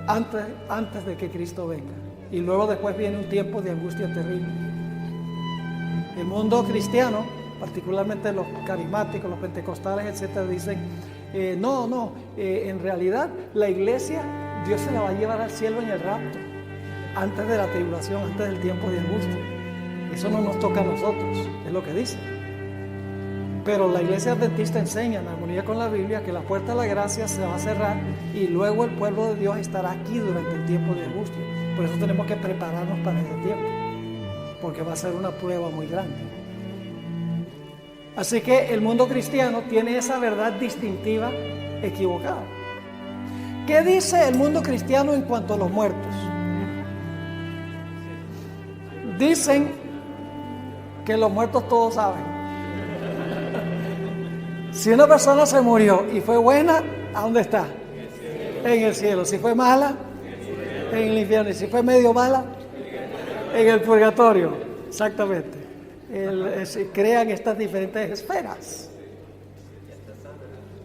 S1: antes de que Cristo venga. Y luego después viene un tiempo de angustia terrible. El mundo cristiano particularmente los carismáticos, los pentecostales, etcétera, dicen, en realidad la iglesia, Dios se la va a llevar al cielo en el rapto, antes de la tribulación, antes del tiempo de angustia. Eso no nos toca a nosotros, es lo que dice. Pero la iglesia adventista enseña en armonía con la Biblia que la puerta de la gracia se va a cerrar y luego el pueblo de Dios estará aquí durante el tiempo de angustia. Por eso tenemos que prepararnos para ese tiempo, porque va a ser una prueba muy grande. Así que el mundo cristiano tiene esa verdad distintiva equivocada. ¿Qué dice el mundo cristiano en cuanto a los muertos? Dicen que los muertos todos saben. Si una persona se murió y fue buena, ¿a dónde está? En el cielo. Si fue mala, en el infierno. Y si fue medio mala, en el purgatorio. Exactamente. Crean estas diferentes esferas.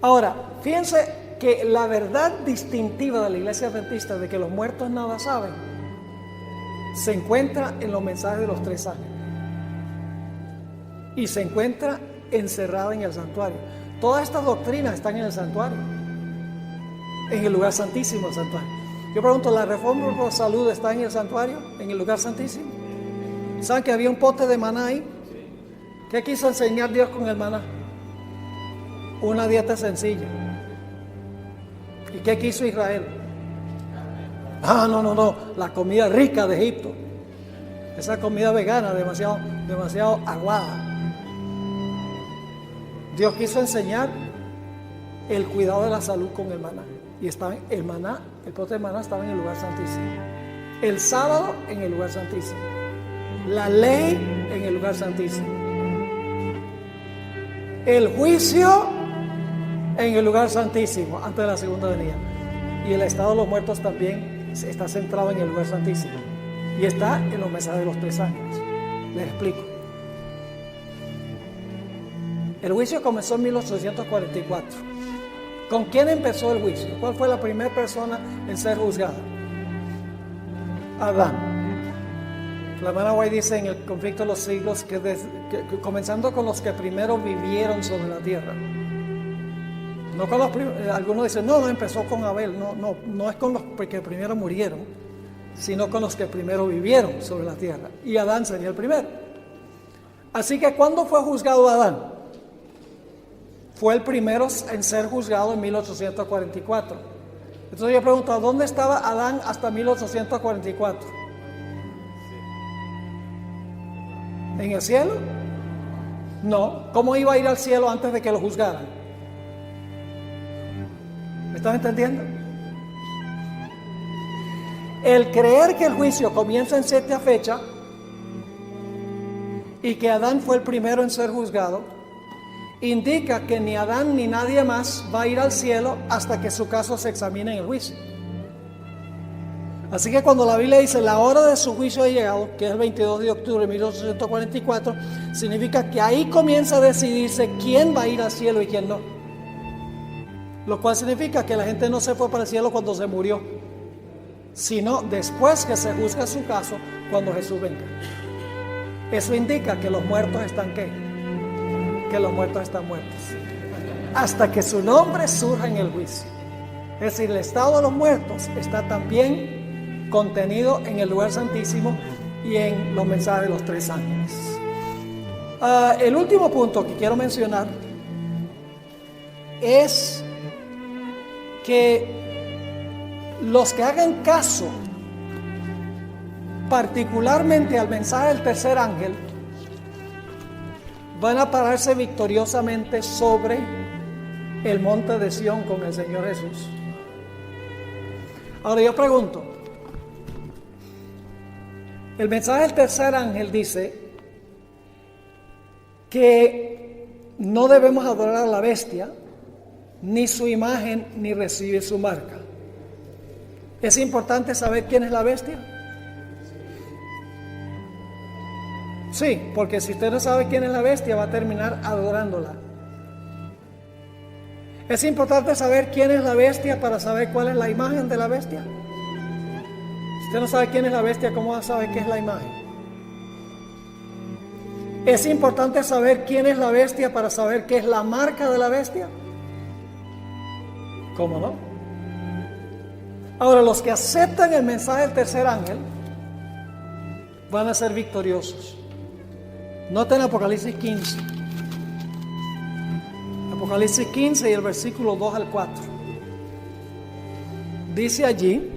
S1: Ahora, fíjense que la verdad distintiva de la iglesia adventista de que los muertos nada saben se encuentra en los mensajes de los 3 ángeles y se encuentra encerrada en el santuario. Todas estas doctrinas están en el santuario, en el lugar santísimo del santuario. Yo pregunto, ¿la reforma por salud está en el santuario, en el lugar santísimo? ¿Saben que había un pote de maná ahí? ¿Qué quiso enseñar Dios con el maná? Una dieta sencilla. ¿Y qué quiso Israel? No, la comida rica de Egipto. Esa comida vegana demasiado aguada. Dios quiso enseñar el cuidado de la salud con el maná. Y estaba el pote de maná estaba en el lugar santísimo. El sábado en el lugar santísimo. La ley en el lugar santísimo. El juicio en el lugar santísimo antes de la segunda venida. Y el estado de los muertos también está centrado en el lugar santísimo. Y está en los mensajes de los 3 ángeles. Les explico. El juicio comenzó en 1844. ¿Con quién empezó el juicio? ¿Cuál fue la primera persona en ser juzgada? Adán. La hermana White dice en el conflicto de los siglos que comenzando con los que primero vivieron sobre la tierra. No con algunos dicen, no empezó con Abel. No es con los que primero murieron, sino con los que primero vivieron sobre la tierra. Y Adán sería el primero. Así que ¿cuándo fue juzgado Adán? Fue el primero en ser juzgado en 1844. Entonces yo pregunto, ¿dónde estaba Adán hasta 1844? ¿En el cielo? No. ¿Cómo iba a ir al cielo antes de que lo juzgaran? ¿Me están entendiendo? El creer que el juicio comienza en cierta fecha y que Adán fue el primero en ser juzgado indica que ni Adán ni nadie más va a ir al cielo hasta que su caso se examine en el juicio. Así que cuando la Biblia dice la hora de su juicio ha llegado, que es el 22 de octubre de 1844, significa que ahí comienza a decidirse quién va a ir al cielo y quién no. Lo cual significa que la gente no se fue para el cielo cuando se murió, sino después que se juzga su caso cuando Jesús venga. Eso indica que los muertos están ¿qué? Que los muertos están muertos hasta que su nombre surja en el juicio. Es decir, el estado de los muertos está también contenido en el lugar santísimo y en los mensajes de los 3 ángeles. El último punto que quiero mencionar es que los que hagan caso particularmente al mensaje del tercer ángel van a pararse victoriosamente sobre el monte de Sión con el Señor Jesús. Ahora yo pregunto, el mensaje del tercer ángel dice que no debemos adorar a la bestia, ni su imagen, ni recibir su marca. ¿Es importante saber quién es la bestia? Sí, porque si usted no sabe quién es la bestia, va a terminar adorándola. ¿Es importante saber quién es la bestia para saber cuál es la imagen de la bestia? Si usted no sabe quién es la bestia, ¿cómo va a saber qué es la imagen? ¿Es importante saber quién es la bestia para saber qué es la marca de la bestia? ¿Cómo no? Ahora, los que aceptan el mensaje del tercer ángel van a ser victoriosos. Noten Apocalipsis 15. Apocalipsis 15 y el versículo 2 al 4. Dice allí: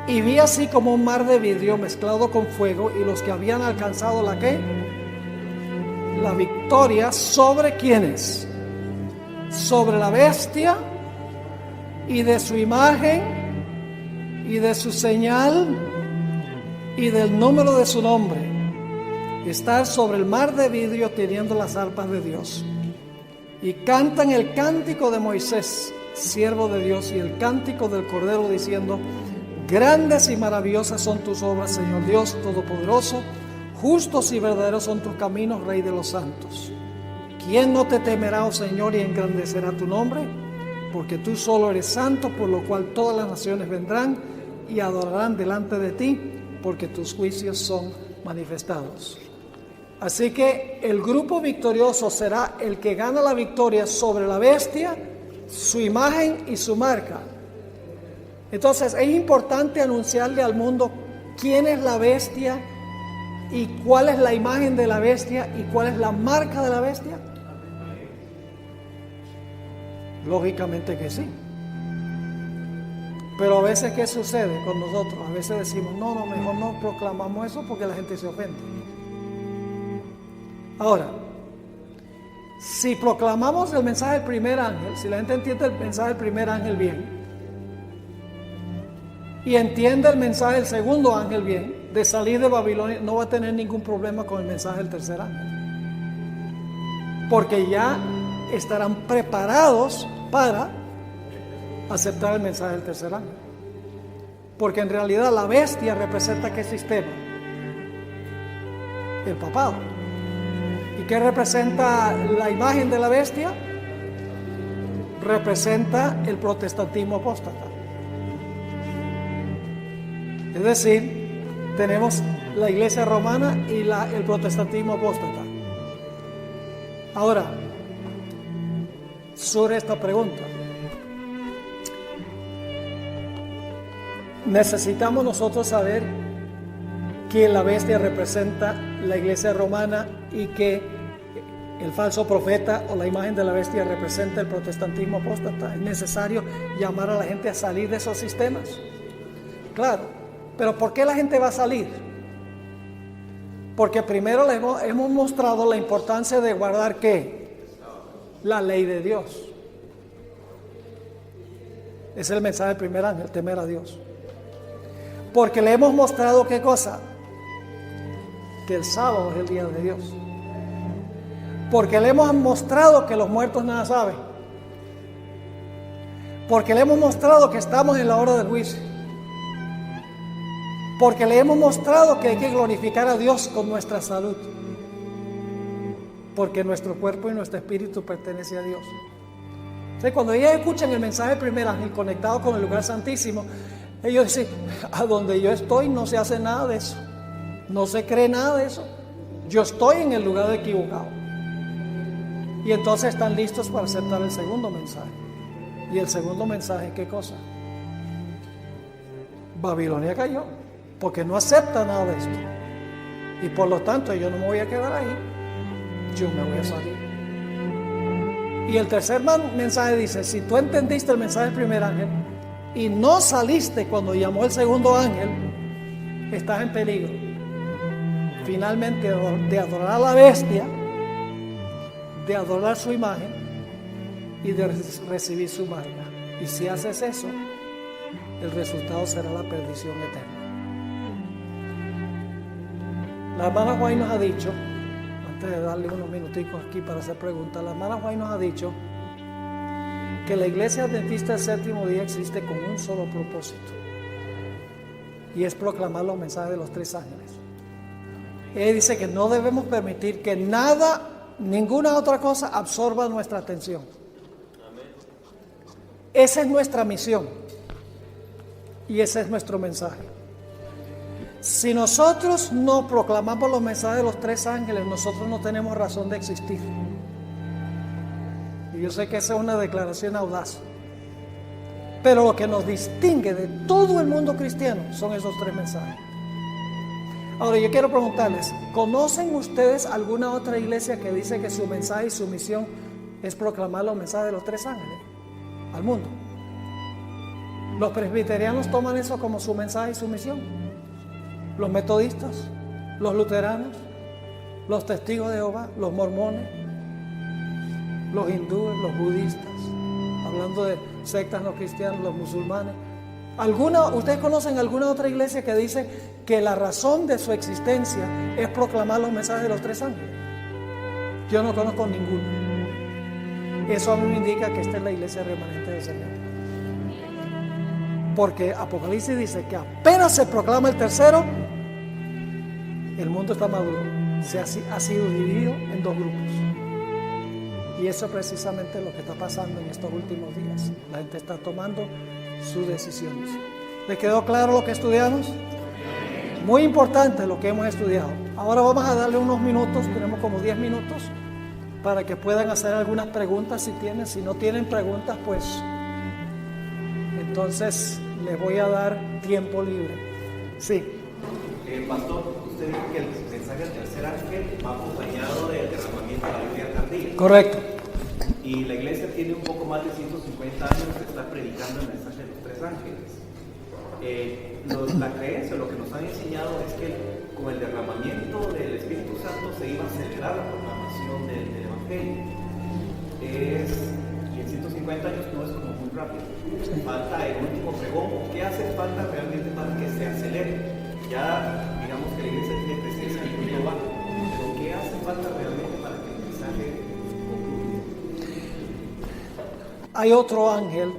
S1: y vi así como un mar de vidrio mezclado con fuego, y los que habían alcanzado la ¿qué? La victoria, ¿sobre quiénes? Sobre la bestia y de su imagen y de su señal y del número de su nombre. Estar sobre el mar de vidrio teniendo las arpas de Dios. Y cantan el cántico de Moisés, siervo de Dios, y el cántico del Cordero, diciendo: grandes y maravillosas son tus obras, Señor Dios Todopoderoso. Justos y verdaderos son tus caminos, Rey de los santos. ¿Quién no te temerá, oh Señor, y engrandecerá tu nombre? Porque tú solo eres santo, por lo cual todas las naciones vendrán y adorarán delante de ti, porque tus juicios son manifestados. Así que el grupo victorioso será el que gana la victoria sobre la bestia, su imagen y su marca. Entonces es importante anunciarle al mundo quién es la bestia y cuál es la imagen de la bestia y cuál es la marca de la bestia. Lógicamente que sí. Pero a veces, ¿qué sucede con nosotros? A veces decimos: no, mejor no proclamamos eso porque la gente se ofende. Ahora, si proclamamos el mensaje del primer ángel, si la gente entiende el mensaje del primer ángel bien y entiende el mensaje del segundo ángel bien, de salir de Babilonia, no va a tener ningún problema con el mensaje del tercer ángel, porque ya estarán preparados para aceptar el mensaje del tercer ángel. Porque en realidad la bestia representa ¿qué sistema? El papado. ¿Y qué representa la imagen de la bestia? Representa el protestantismo apóstata. Es decir, tenemos la iglesia romana y el protestantismo apóstata. Ahora, sobre esta pregunta, necesitamos nosotros saber que la bestia representa la iglesia romana y que el falso profeta o la imagen de la bestia representa el protestantismo apóstata. Es necesario llamar a la gente a salir de esos sistemas. Claro, pero ¿por qué la gente va a salir? Porque primero les hemos mostrado la importancia de guardar ¿qué? La ley de Dios. Es el mensaje del primer ángel, temer a Dios. Porque le hemos mostrado ¿qué cosa? Que el sábado es el día de Dios. Porque le hemos mostrado que los muertos nada saben. Porque le hemos mostrado que estamos en la hora del juicio. Porque le hemos mostrado que hay que glorificar a Dios con nuestra salud. Porque nuestro cuerpo y nuestro espíritu pertenece a Dios. Entonces, cuando ellos escuchan el mensaje del primer ángel conectado con el lugar santísimo, ellos dicen: a donde yo estoy no se hace nada de eso. No se cree nada de eso. Yo estoy en el lugar equivocado. Y entonces están listos para aceptar el segundo mensaje. Y el segundo mensaje, ¿qué cosa? Babilonia cayó, porque no acepta nada de esto. Y por lo tanto yo no me voy a quedar ahí, yo me voy a salir. Y el tercer mensaje dice: si tú entendiste el mensaje del primer ángel y no saliste cuando llamó el segundo ángel, estás en peligro finalmente de adorar a la bestia, de adorar su imagen y de recibir su marca. Y si haces eso, el resultado será la perdición eterna. La hermana White nos ha dicho, antes de darle unos minuticos aquí para hacer preguntas, la hermana White nos ha dicho que la iglesia adventista del séptimo día existe con un solo propósito, y es proclamar los mensajes de los tres ángeles. Ella dice que no debemos permitir que nada, ninguna otra cosa absorba nuestra atención. Esa es nuestra misión y ese es nuestro mensaje. si nosotros no proclamamos los mensajes de los tres ángeles, nosotros no tenemos razón de existir. Y yo sé que esa es una declaración audaz. Pero lo que nos distingue de todo el mundo cristiano son esos tres mensajes. Ahora yo quiero preguntarles, ¿conocen ustedes alguna otra iglesia que dice que su mensaje y su misión es proclamar los mensajes de los tres ángeles al mundo? Los presbiterianos toman eso como su mensaje y su misión. Los metodistas, los luteranos, los testigos de Jehová, los mormones, los hindúes, los budistas, hablando de sectas no cristianas, los musulmanes. ¿Ustedes conocen alguna otra iglesia que dice que la razón de su existencia es proclamar los mensajes de los tres ángeles? Yo no conozco ninguno. Eso a mí me indica que esta es la iglesia remanente del Señor. Porque Apocalipsis dice que apenas se proclama el tercero, el mundo está maduro. Ha sido dividido en dos grupos. Y eso es precisamente lo que está pasando en estos últimos días. La gente está tomando sus decisiones. ¿Les quedó claro lo que estudiamos? Muy importante lo que hemos estudiado. Ahora vamos a darle unos minutos, tenemos como 10 minutos, para que puedan hacer algunas preguntas si tienen. Si no tienen preguntas, pues entonces les voy a dar tiempo libre. Sí.
S2: Pastor, usted dijo que el mensaje del tercer ángel va acompañado del derramamiento de la lluvia tardía.
S1: Correcto.
S2: Y la iglesia tiene un poco más de 150 años que está predicando el mensaje de los tres ángeles. La creencia, lo que nos han enseñado es que con el derramamiento del Espíritu Santo se iba a acelerar la proclamación del Evangelio. Y en 150 años no es como muy rápido. Falta el último pregón. ¿Qué hace falta realmente para que se acelere? Ya digamos que la iglesia tiene presencia en el mundo bajo, pero ¿qué hace falta realmente para que el mensaje concluya?
S1: Hay otro ángel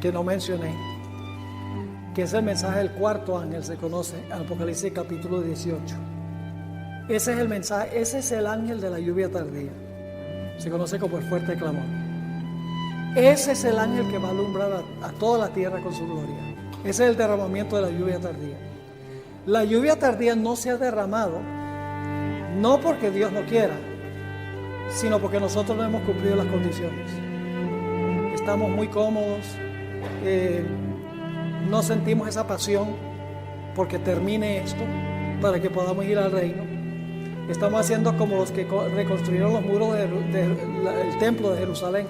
S1: que no mencioné, que es el mensaje del cuarto ángel, se conoce, Apocalipsis capítulo 18. Ese es el mensaje, ese es el ángel de la lluvia tardía. Se conoce como el fuerte clamor. Ese es el ángel que va a alumbrar a toda la tierra con su gloria. Ese es el derramamiento de la lluvia tardía. La lluvia tardía no se ha derramado, no porque Dios no quiera, sino porque nosotros no hemos cumplido las condiciones. Estamos muy cómodos, no sentimos esa pasión porque termine esto, para que podamos ir al reino. Estamos haciendo como los que reconstruyeron los muros del templo de Jerusalén,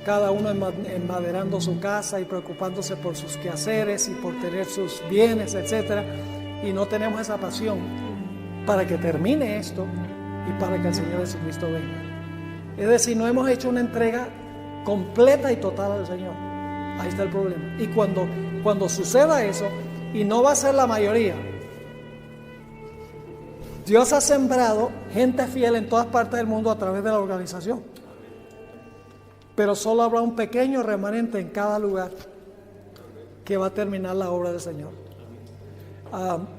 S1: cada uno enmaderando su casa y preocupándose por sus quehaceres y por tener sus bienes, etcétera. Y no tenemos esa pasión para que termine esto y para que el Señor Jesucristo venga. Es decir, no hemos hecho una entrega completa y total al Señor. Ahí está el problema. Y cuando suceda eso, y no va a ser la mayoría, Dios ha sembrado gente fiel en todas partes del mundo a través de la organización. Pero solo habrá un pequeño remanente en cada lugar que va a terminar la obra del Señor.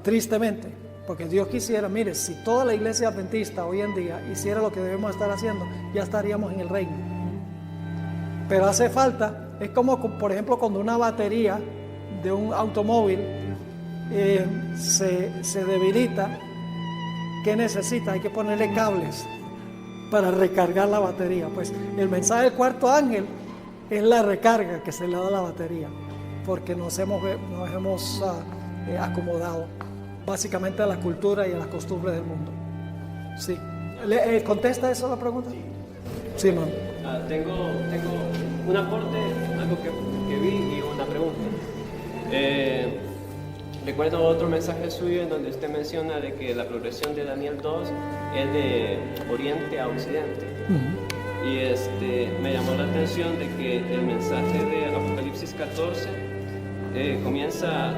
S1: Tristemente, porque Dios quisiera, mire, si toda la iglesia adventista hoy en día hiciera lo que debemos estar haciendo, ya estaríamos en el reino. Pero hace falta, es como por ejemplo cuando una batería de un automóvil se debilita, ¿qué necesita? Hay que ponerle cables para recargar la batería. Pues el mensaje del cuarto ángel es la recarga que se le da a la batería, porque nos hemos acomodado básicamente a la cultura y a las costumbres del mundo. Sí. ¿Contesta eso la pregunta? Sí, hermano.
S3: Tengo un aporte, algo que vi y una pregunta. Recuerdo otro mensaje suyo en donde usted menciona de que la progresión de Daniel 2 es de oriente a occidente. Uh-huh. Y me llamó la atención de que el mensaje de Apocalipsis 14 comienza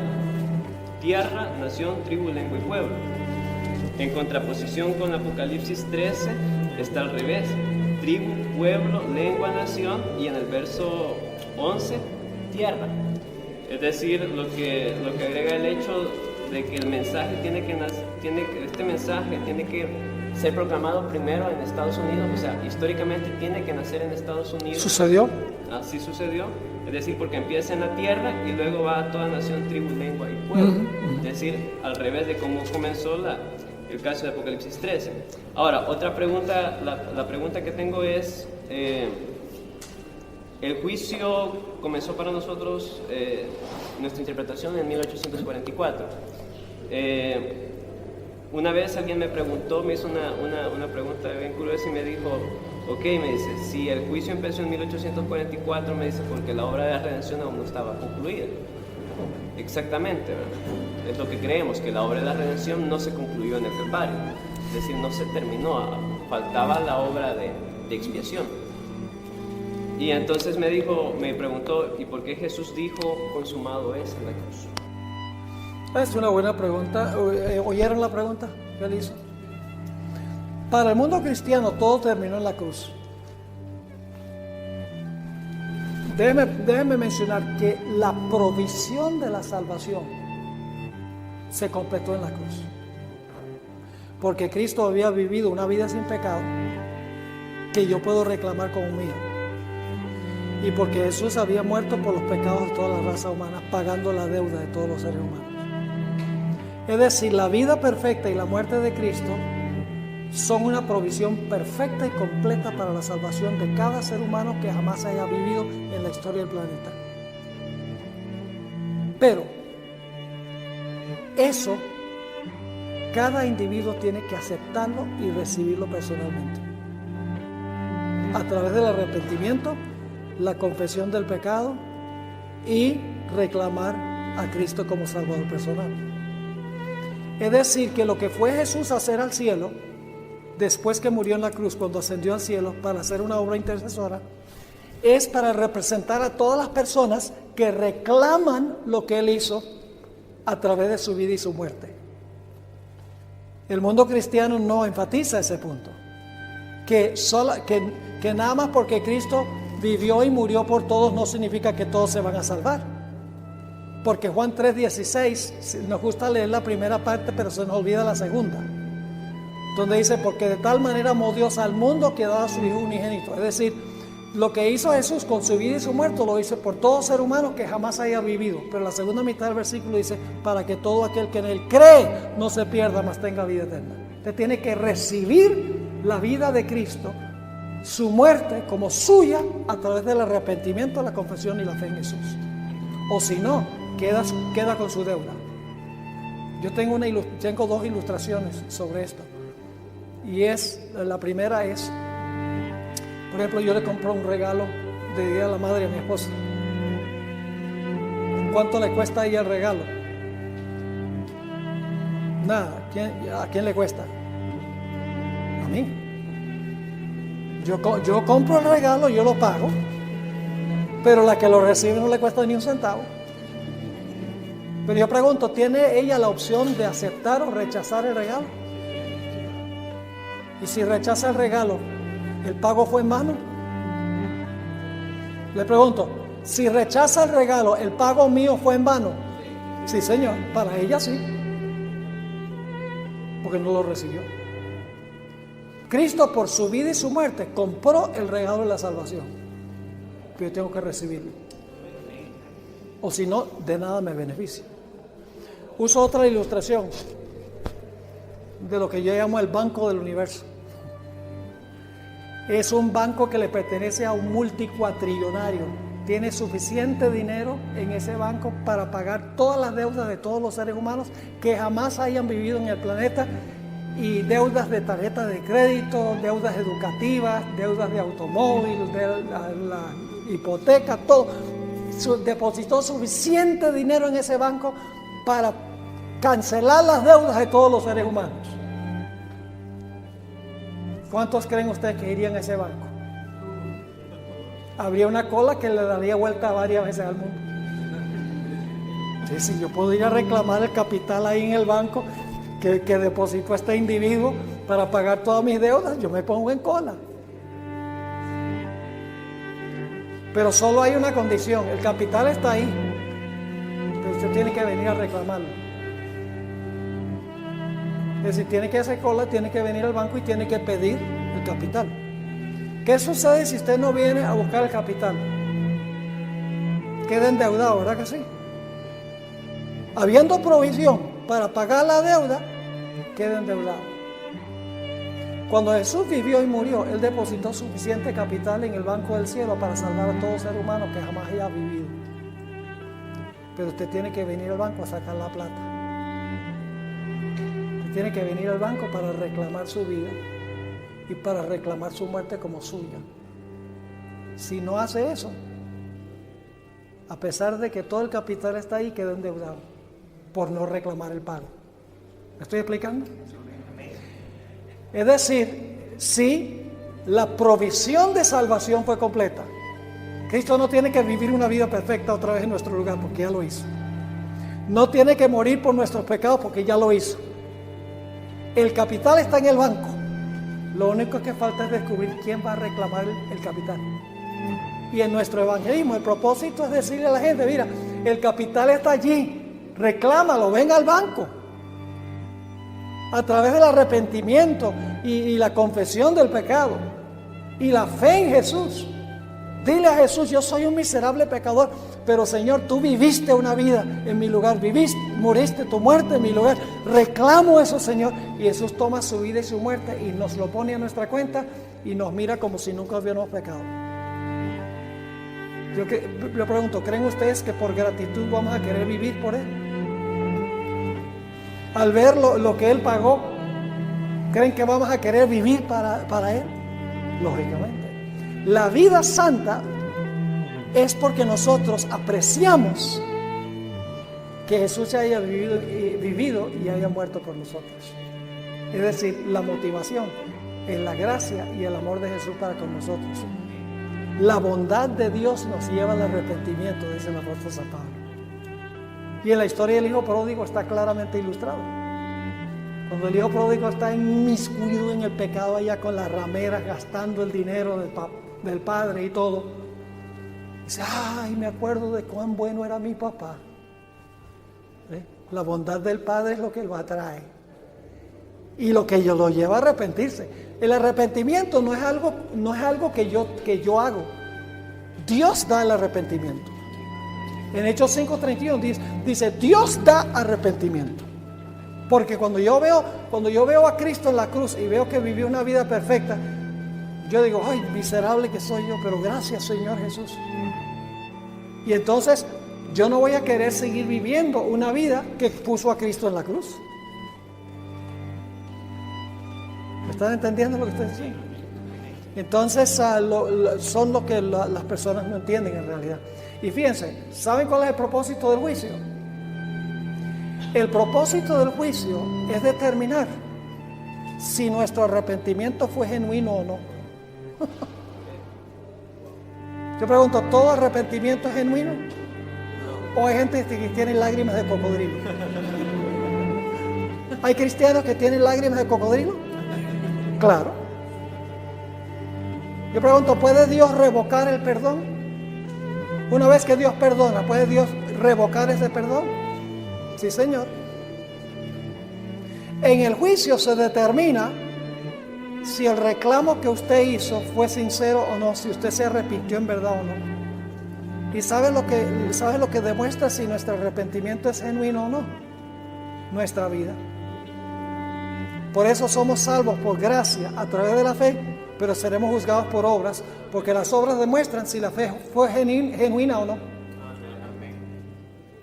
S3: tierra, nación, tribu, lengua y pueblo. En contraposición con Apocalipsis 13 está al revés: tribu, pueblo, lengua, nación, y en el verso 11, tierra. Es decir, lo que agrega el hecho de que el mensaje este mensaje tiene que ser proclamado primero en Estados Unidos, o sea, históricamente tiene que nacer en Estados Unidos.
S1: ¿Sucedió?
S3: Así sucedió, es decir, porque empieza en la tierra y luego va a toda nación, tribu, lengua y pueblo. Es decir, al revés de cómo comenzó el caso de Apocalipsis 13. Ahora, otra pregunta, la pregunta que tengo es, el juicio comenzó para nosotros, nuestra interpretación, en 1844. Una vez alguien me preguntó, me hizo una pregunta bien curiosa y me dijo, ok, me dice, si el juicio empezó en 1844, me dice, porque la obra de la redención aún no estaba concluida. Exactamente, ¿verdad? Es lo que creemos, que la obra de la redención no se concluyó en el Calvario, es decir, no se terminó, faltaba la obra de expiación. Y entonces me preguntó, ¿y por qué Jesús dijo, consumado es en la cruz?
S1: Es una buena pregunta. ¿Oyeron la pregunta que él hizo? Para el mundo cristiano todo terminó en la cruz. Déjenme mencionar que la provisión de la salvación se completó en la cruz. Porque Cristo había vivido una vida sin pecado que yo puedo reclamar como mía. Y porque Jesús había muerto por los pecados de toda la raza humana, pagando la deuda de todos los seres humanos. Es decir, la vida perfecta y la muerte de Cristo son una provisión perfecta y completa para la salvación de cada ser humano que jamás haya vivido en la historia del planeta. Pero eso, cada individuo tiene que aceptarlo y recibirlo personalmente. A través del arrepentimiento, la confesión del pecado y reclamar a Cristo como Salvador personal. Es decir, que lo que fue Jesús a hacer al cielo, después que murió en la cruz, cuando ascendió al cielo para hacer una obra intercesora, es para representar a todas las personas que reclaman lo que Él hizo a través de su vida y su muerte. El mundo cristiano no enfatiza ese punto, que nada más porque Cristo vivió y murió por todos no significa que todos se van a salvar. Porque Juan 3:16, nos gusta leer la primera parte, pero se nos olvida la segunda, donde dice, porque de tal manera amó Dios al mundo que daba a su Hijo unigénito. Es decir, lo que hizo Jesús con su vida y su muerte lo hizo por todo ser humano que jamás haya vivido. Pero la segunda mitad del versículo dice, para que todo aquel que en Él cree no se pierda, mas tenga vida eterna. Usted tiene que recibir la vida de Cristo, su muerte como suya, a través del arrepentimiento, la confesión y la fe en Jesús. O si no, queda con su deuda. Yo tengo dos ilustraciones sobre esto. Y la primera es, por ejemplo, yo le compro un regalo de Día de la Madre a mi esposa. ¿Cuánto le cuesta a ella el regalo? Nada. ¿A quién le cuesta? A mí. Yo compro el regalo, yo lo pago, pero la que lo recibe no le cuesta ni un centavo. Pero yo pregunto, ¿tiene ella la opción de aceptar o rechazar el regalo? Y si rechaza el regalo, ¿el pago fue en vano? Le pregunto, si rechaza el regalo, ¿el pago mío fue en vano? Sí, Señor, para ella sí, porque no lo recibió. Cristo, por su vida y su muerte, compró el regalo de la salvación, pero yo tengo que recibirlo, o si no, de nada me beneficia. Uso otra ilustración de lo que yo llamo el banco del universo. Es un banco que le pertenece a un multicuatrillonario. Tiene suficiente dinero en ese banco para pagar todas las deudas de todos los seres humanos que jamás hayan vivido en el planeta, y deudas de tarjetas de crédito, deudas educativas, deudas de automóvil, de la hipoteca, todo. Depositó suficiente dinero en ese banco para cancelar las deudas de todos los seres humanos. ¿Cuántos creen ustedes que irían a ese banco? Habría una cola que le daría vuelta varias veces al mundo. Sí, yo puedo ir a reclamar el capital ahí en el banco que depositó este individuo para pagar todas mis deudas, yo me pongo en cola. Pero solo hay una condición: el capital está ahí, pero usted tiene que venir a reclamarlo. Es decir, tiene que hacer cola, tiene que venir al banco y tiene que pedir el capital. ¿Qué sucede si usted no viene a buscar el capital? Queda endeudado, ¿verdad que sí? Habiendo provisión para pagar la deuda, queda endeudado. Cuando Jesús vivió y murió, Él depositó suficiente capital en el banco del cielo para salvar a todo ser humano que jamás haya vivido. Pero usted tiene que venir al banco a sacar la plata. Usted tiene que venir al banco para reclamar su vida y para reclamar su muerte como suya. Si no hace eso, a pesar de que todo el capital está ahí, queda endeudado por no reclamar el pago. ¿Me estoy explicando? Es decir, si la provisión de salvación fue completa, Cristo no tiene que vivir una vida perfecta otra vez en nuestro lugar porque ya lo hizo. No tiene que morir por nuestros pecados porque ya lo hizo. El capital está en el banco. Lo único que falta es descubrir quién va a reclamar el capital. Y en nuestro evangelismo el propósito es decirle a la gente, mira, el capital está allí, reclámalo, ven al banco. A través del arrepentimiento y la confesión del pecado y la fe en Jesús. Dile a Jesús, yo soy un miserable pecador, pero Señor, tú viviste una vida en mi lugar, moriste tu muerte en mi lugar, reclamo eso, Señor. Y Jesús toma su vida y su muerte y nos lo pone a nuestra cuenta y nos mira como si nunca hubiéramos pecado. Yo pregunto, ¿creen ustedes que por gratitud vamos a querer vivir por Él? Al ver lo que Él pagó, ¿creen que vamos a querer vivir para Él? Lógicamente. La vida santa es porque nosotros apreciamos que Jesús se haya vivido y haya muerto por nosotros. Es decir, la motivación es la gracia y el amor de Jesús para con nosotros. La bondad de Dios nos lleva al arrepentimiento, dice el apóstol San Pablo. Y en la historia del hijo pródigo está claramente ilustrado. Cuando el hijo pródigo está inmiscuido en el pecado allá con las rameras, gastando el dinero del padre y todo, dice, ay, me acuerdo de cuán bueno era mi papá. La bondad del padre es lo que lo atrae y lo que lo lleva a arrepentirse. El arrepentimiento no es algo que yo hago. Dios da el arrepentimiento. En Hechos 5:31 dice, Dios da arrepentimiento. Porque cuando yo veo a Cristo en la cruz y veo que vivió una vida perfecta, yo digo, ay, miserable que soy yo, pero gracias, Señor Jesús. Y entonces yo no voy a querer seguir viviendo una vida que puso a Cristo en la cruz. ¿Me están entendiendo lo que estoy diciendo? Entonces son lo que las personas no entienden en realidad. Y fíjense, ¿saben cuál es el propósito del juicio? El propósito del juicio es determinar si nuestro arrepentimiento fue genuino o no. Yo pregunto, ¿todo arrepentimiento es genuino? ¿O hay gente que tiene lágrimas de cocodrilo? ¿Hay cristianos que tienen lágrimas de cocodrilo? Claro. Yo pregunto, ¿puede Dios revocar el perdón? Una vez que Dios perdona, ¿puede Dios revocar ese perdón? Sí, Señor. En el juicio se determina si el reclamo que usted hizo fue sincero o no, si usted se arrepintió en verdad o no. ¿Y sabe lo que demuestra si nuestro arrepentimiento es genuino o no? Nuestra vida. Por eso somos salvos por gracia a través de la fe, pero seremos juzgados por obras, porque las obras demuestran si la fe fue genuina o no.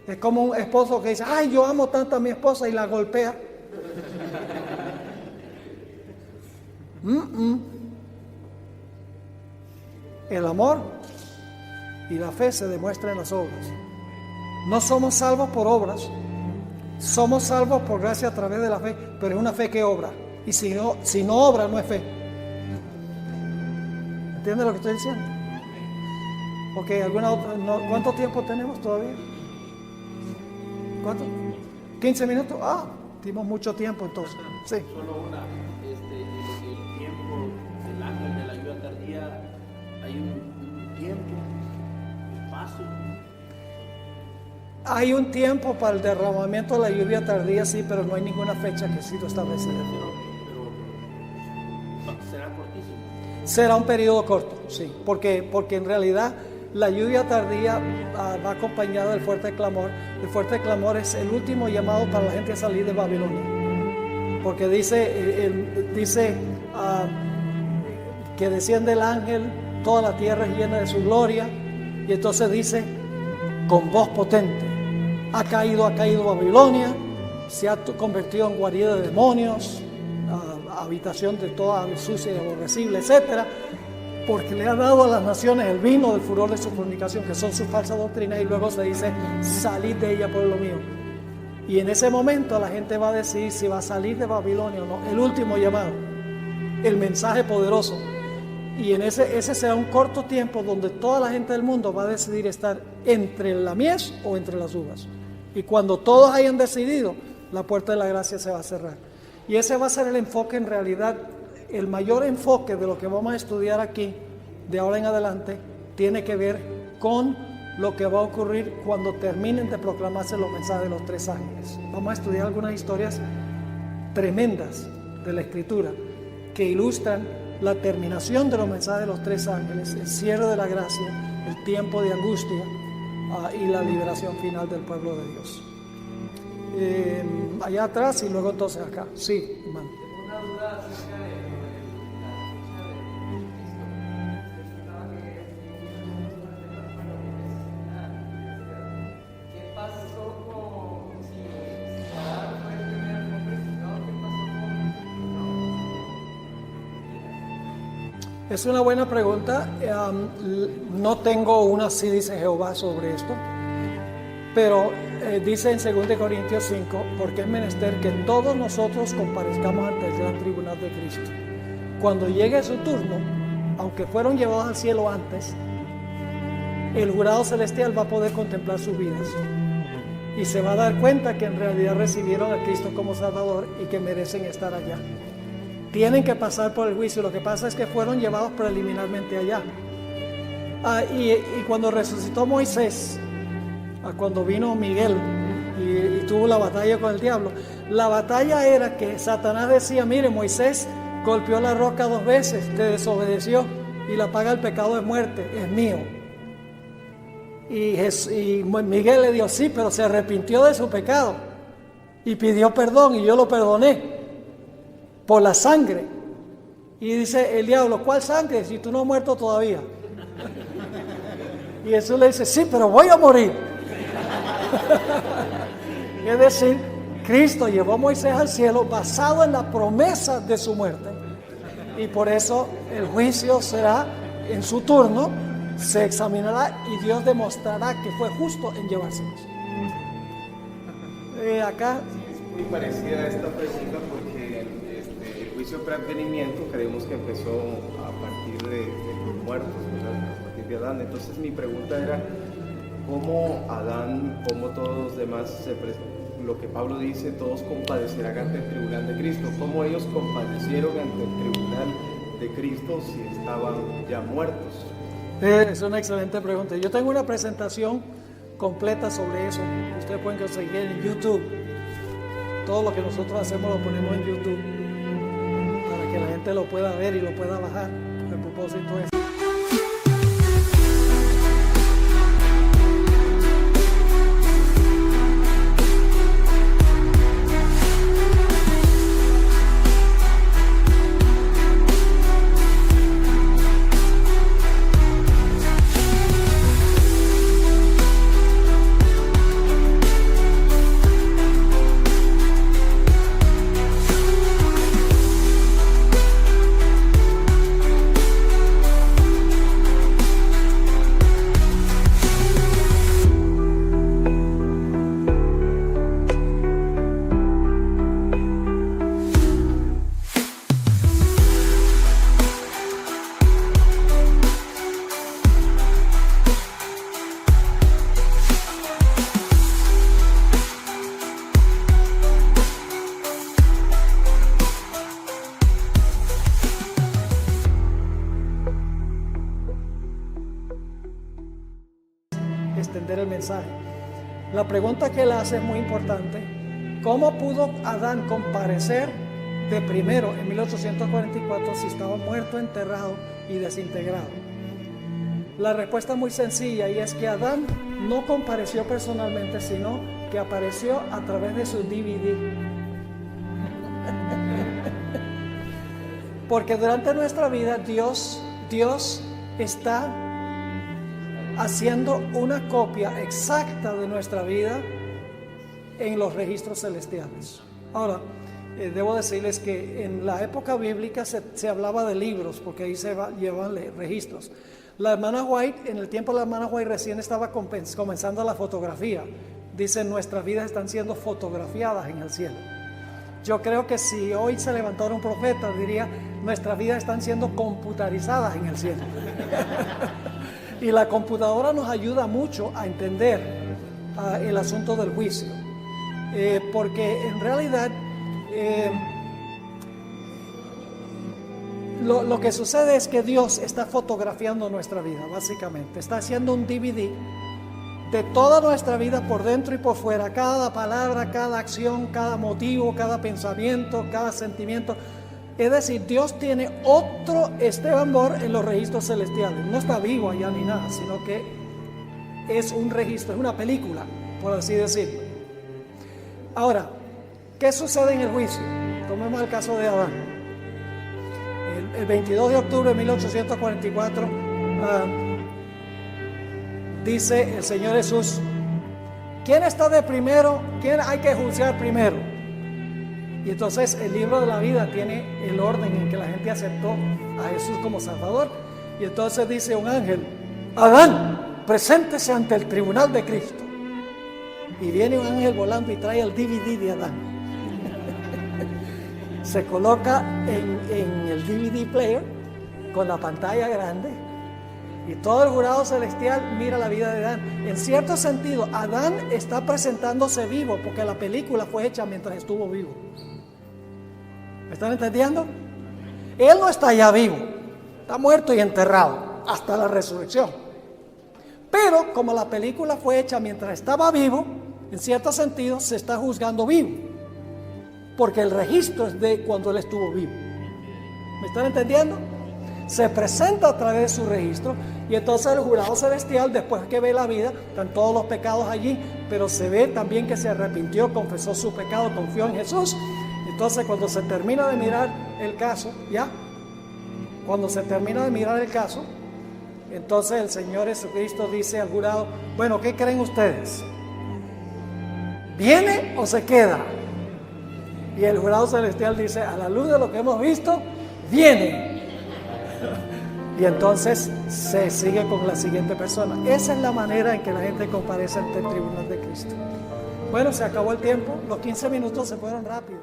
S1: Es como un esposo que dice, ay, yo amo tanto a mi esposa y la golpea. El amor y la fe se demuestran en las obras. No somos salvos por obras, somos salvos por gracia a través de la fe, pero es una fe que obra. Y si no obra, no es fe. ¿Entiendes lo que estoy diciendo? Ok, ¿cuánto tiempo tenemos todavía? ¿Cuánto? ¿15 minutos? Ah, tenemos mucho tiempo entonces. Sí.
S4: Solo una, el tiempo del ángel de la ayuda tardía, hay un tiempo, un paso.
S1: Hay un tiempo para el derramamiento de la lluvia tardía, sí, pero no hay ninguna fecha que ha sido establecida.
S4: Pero será cortísimo.
S1: Será un periodo corto, sí, porque en realidad la lluvia tardía va acompañada del fuerte clamor. El fuerte clamor es el último llamado para la gente a salir de Babilonia, porque dice que desciende el ángel, toda la tierra es llena de su gloria, y entonces dice con voz potente: ha caído Babilonia, se ha convertido en guarida de demonios, habitación de toda sucia y aborrecible, etcétera, porque le ha dado a las naciones el vino del furor de su fornicación, que son sus falsas doctrinas, y luego se dice: salid de ella, pueblo mío. Y en ese momento la gente va a decidir si va a salir de Babilonia o no. El último llamado, el mensaje poderoso. Y en ese será un corto tiempo donde toda la gente del mundo va a decidir estar entre la mies o entre las uvas. Y cuando todos hayan decidido, la puerta de la gracia se va a cerrar. Y ese va a ser el enfoque, en realidad, el mayor enfoque de lo que vamos a estudiar aquí, de ahora en adelante, tiene que ver con lo que va a ocurrir cuando terminen de proclamarse los mensajes de los tres ángeles. Vamos a estudiar algunas historias tremendas de la Escritura que ilustran la terminación de los mensajes de los tres ángeles, el cierre de la gracia, el tiempo de angustia y la liberación final del pueblo de Dios. Allá atrás y luego entonces acá. Sí, hermano.
S5: Tengo una duda acerca de la fecha de Cristo. Explicaba que ¿qué pasó con si Adán fue el primer hombre juzgado? ¿Qué pasó con
S1: Es una buena pregunta. No tengo una así dice Jehová sobre esto, pero dice en 2 Corintios 5, porque es menester que todos nosotros comparezcamos ante el gran tribunal de Cristo. Cuando llegue su turno, aunque fueron llevados al cielo antes, el jurado celestial va a poder contemplar sus vidas y se va a dar cuenta que en realidad recibieron a Cristo como Salvador y que merecen estar allá. Tienen que pasar por el juicio. Lo que pasa es que fueron llevados preliminarmente allá. Y cuando resucitó Moisés, cuando vino Miguel y tuvo la batalla con el diablo, la batalla era que Satanás decía: mire, Moisés golpeó la roca 2 veces, te desobedeció, y la paga del pecado es muerte, es mío. Y Miguel le dijo: sí, pero se arrepintió de su pecado y pidió perdón, y yo lo perdoné por la sangre. Y dice el diablo: ¿cuál sangre? Si tú no has muerto todavía. Y Jesús le dice: sí, pero voy a morir. Es decir, Cristo llevó a Moisés al cielo basado en la promesa de su muerte, y por eso el juicio será en su turno, se examinará y Dios demostrará que fue justo en llevárselos. Acá
S2: Es muy parecida a esta pregunta porque el juicio preadvenimiento creemos que empezó a partir de los muertos, ¿verdad? A partir de Adán. Entonces mi pregunta era: ¿cómo Adán, como todos los demás, lo que Pablo dice, todos compadecerán ante el tribunal de Cristo? ¿Cómo ellos compadecieron ante el tribunal de Cristo si estaban ya muertos?
S1: es una excelente pregunta. Yo tengo una presentación completa sobre eso. Ustedes pueden conseguir en YouTube. Todo lo que nosotros hacemos lo ponemos en YouTube para que la gente lo pueda ver y lo pueda bajar. El propósito es... extender el mensaje. La pregunta que él hace es muy importante. ¿Cómo pudo Adán comparecer de primero en 1844 si estaba muerto, enterrado y desintegrado? La respuesta es muy sencilla, y es que Adán no compareció personalmente, sino que apareció a través de su DVD. Porque durante nuestra vida Dios está haciendo una copia exacta de nuestra vida en los registros celestiales. Ahora, debo decirles que en la época bíblica se hablaba de libros, porque ahí se llevan registros. La hermana White, en el tiempo de la hermana White recién estaba comenzando la fotografía. Dice, nuestras vidas están siendo fotografiadas en el cielo. Yo creo que si hoy se levantara un profeta, diría, nuestras vidas están siendo computarizadas en el cielo. Y la computadora nos ayuda mucho a entender el asunto del juicio. Porque en realidad lo que sucede es que Dios está fotografiando nuestra vida, básicamente. Está haciendo un DVD de toda nuestra vida por dentro y por fuera, cada palabra, cada acción, cada motivo, cada pensamiento, cada sentimiento. Es decir, Dios tiene otro Esteban Borg en los registros celestiales. No está vivo allá ni nada, sino que es un registro, es una película, por así decirlo. Ahora, ¿qué sucede en el juicio? Tomemos el caso de Adán. El 22 de octubre de 1844, dice el Señor Jesús, ¿quién está de primero? ¿Quién hay que juzgar primero? Y entonces el libro de la vida tiene el orden en que la gente aceptó a Jesús como Salvador. Y entonces dice un ángel, Adán, preséntese ante el tribunal de Cristo. Y viene un ángel volando y trae el DVD de Adán. Se coloca en el DVD player con la pantalla grande. Y todo el jurado celestial mira la vida de Adán. En cierto sentido, Adán está presentándose vivo, porque la película fue hecha mientras estuvo vivo. ¿Me están entendiendo? Él no está ya vivo, está muerto y enterrado hasta la resurrección. Pero como la película fue hecha mientras estaba vivo, en cierto sentido se está juzgando vivo, porque el registro es de cuando él estuvo vivo. ¿Me están entendiendo? Se presenta a través de su registro, y entonces el jurado celestial, después que ve la vida, están todos los pecados allí, pero se ve también que se arrepintió, confesó su pecado, confió en Jesús. Entonces cuando se termina de mirar el caso, entonces el Señor Jesucristo dice al jurado, bueno, ¿qué creen ustedes? ¿Viene o se queda? Y el jurado celestial dice, a la luz de lo que hemos visto, viene. Y entonces se sigue con la siguiente persona. Esa es la manera en que la gente comparece ante el tribunal de Cristo. Bueno, se acabó el tiempo, los 15 minutos se fueron rápido.